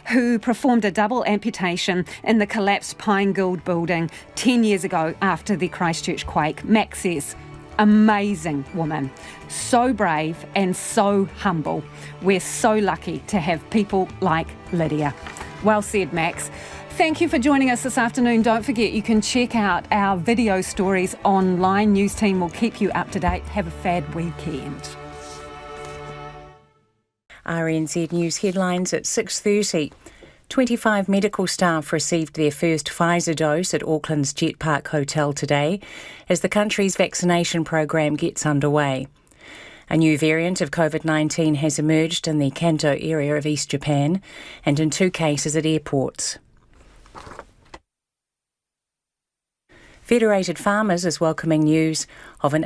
S2: who performed a double amputation in the collapsed Pine Guild building 10 years ago after the Christchurch quake. Max says, amazing woman, so brave and so humble. We're so lucky to have people like Lydia. Well said, Max. Thank you for joining us this afternoon. Don't forget you can check out our video stories online. News team will keep you up to date. Have a fab weekend.
S8: RNZ News headlines at 6:30. 25 medical staff received their first Pfizer dose at Auckland's Jet Park Hotel today as the country's vaccination program gets underway. A new variant of COVID-19 has emerged in the Kanto area of East Japan and in 2 cases at airports. Federated Farmers is welcoming news of an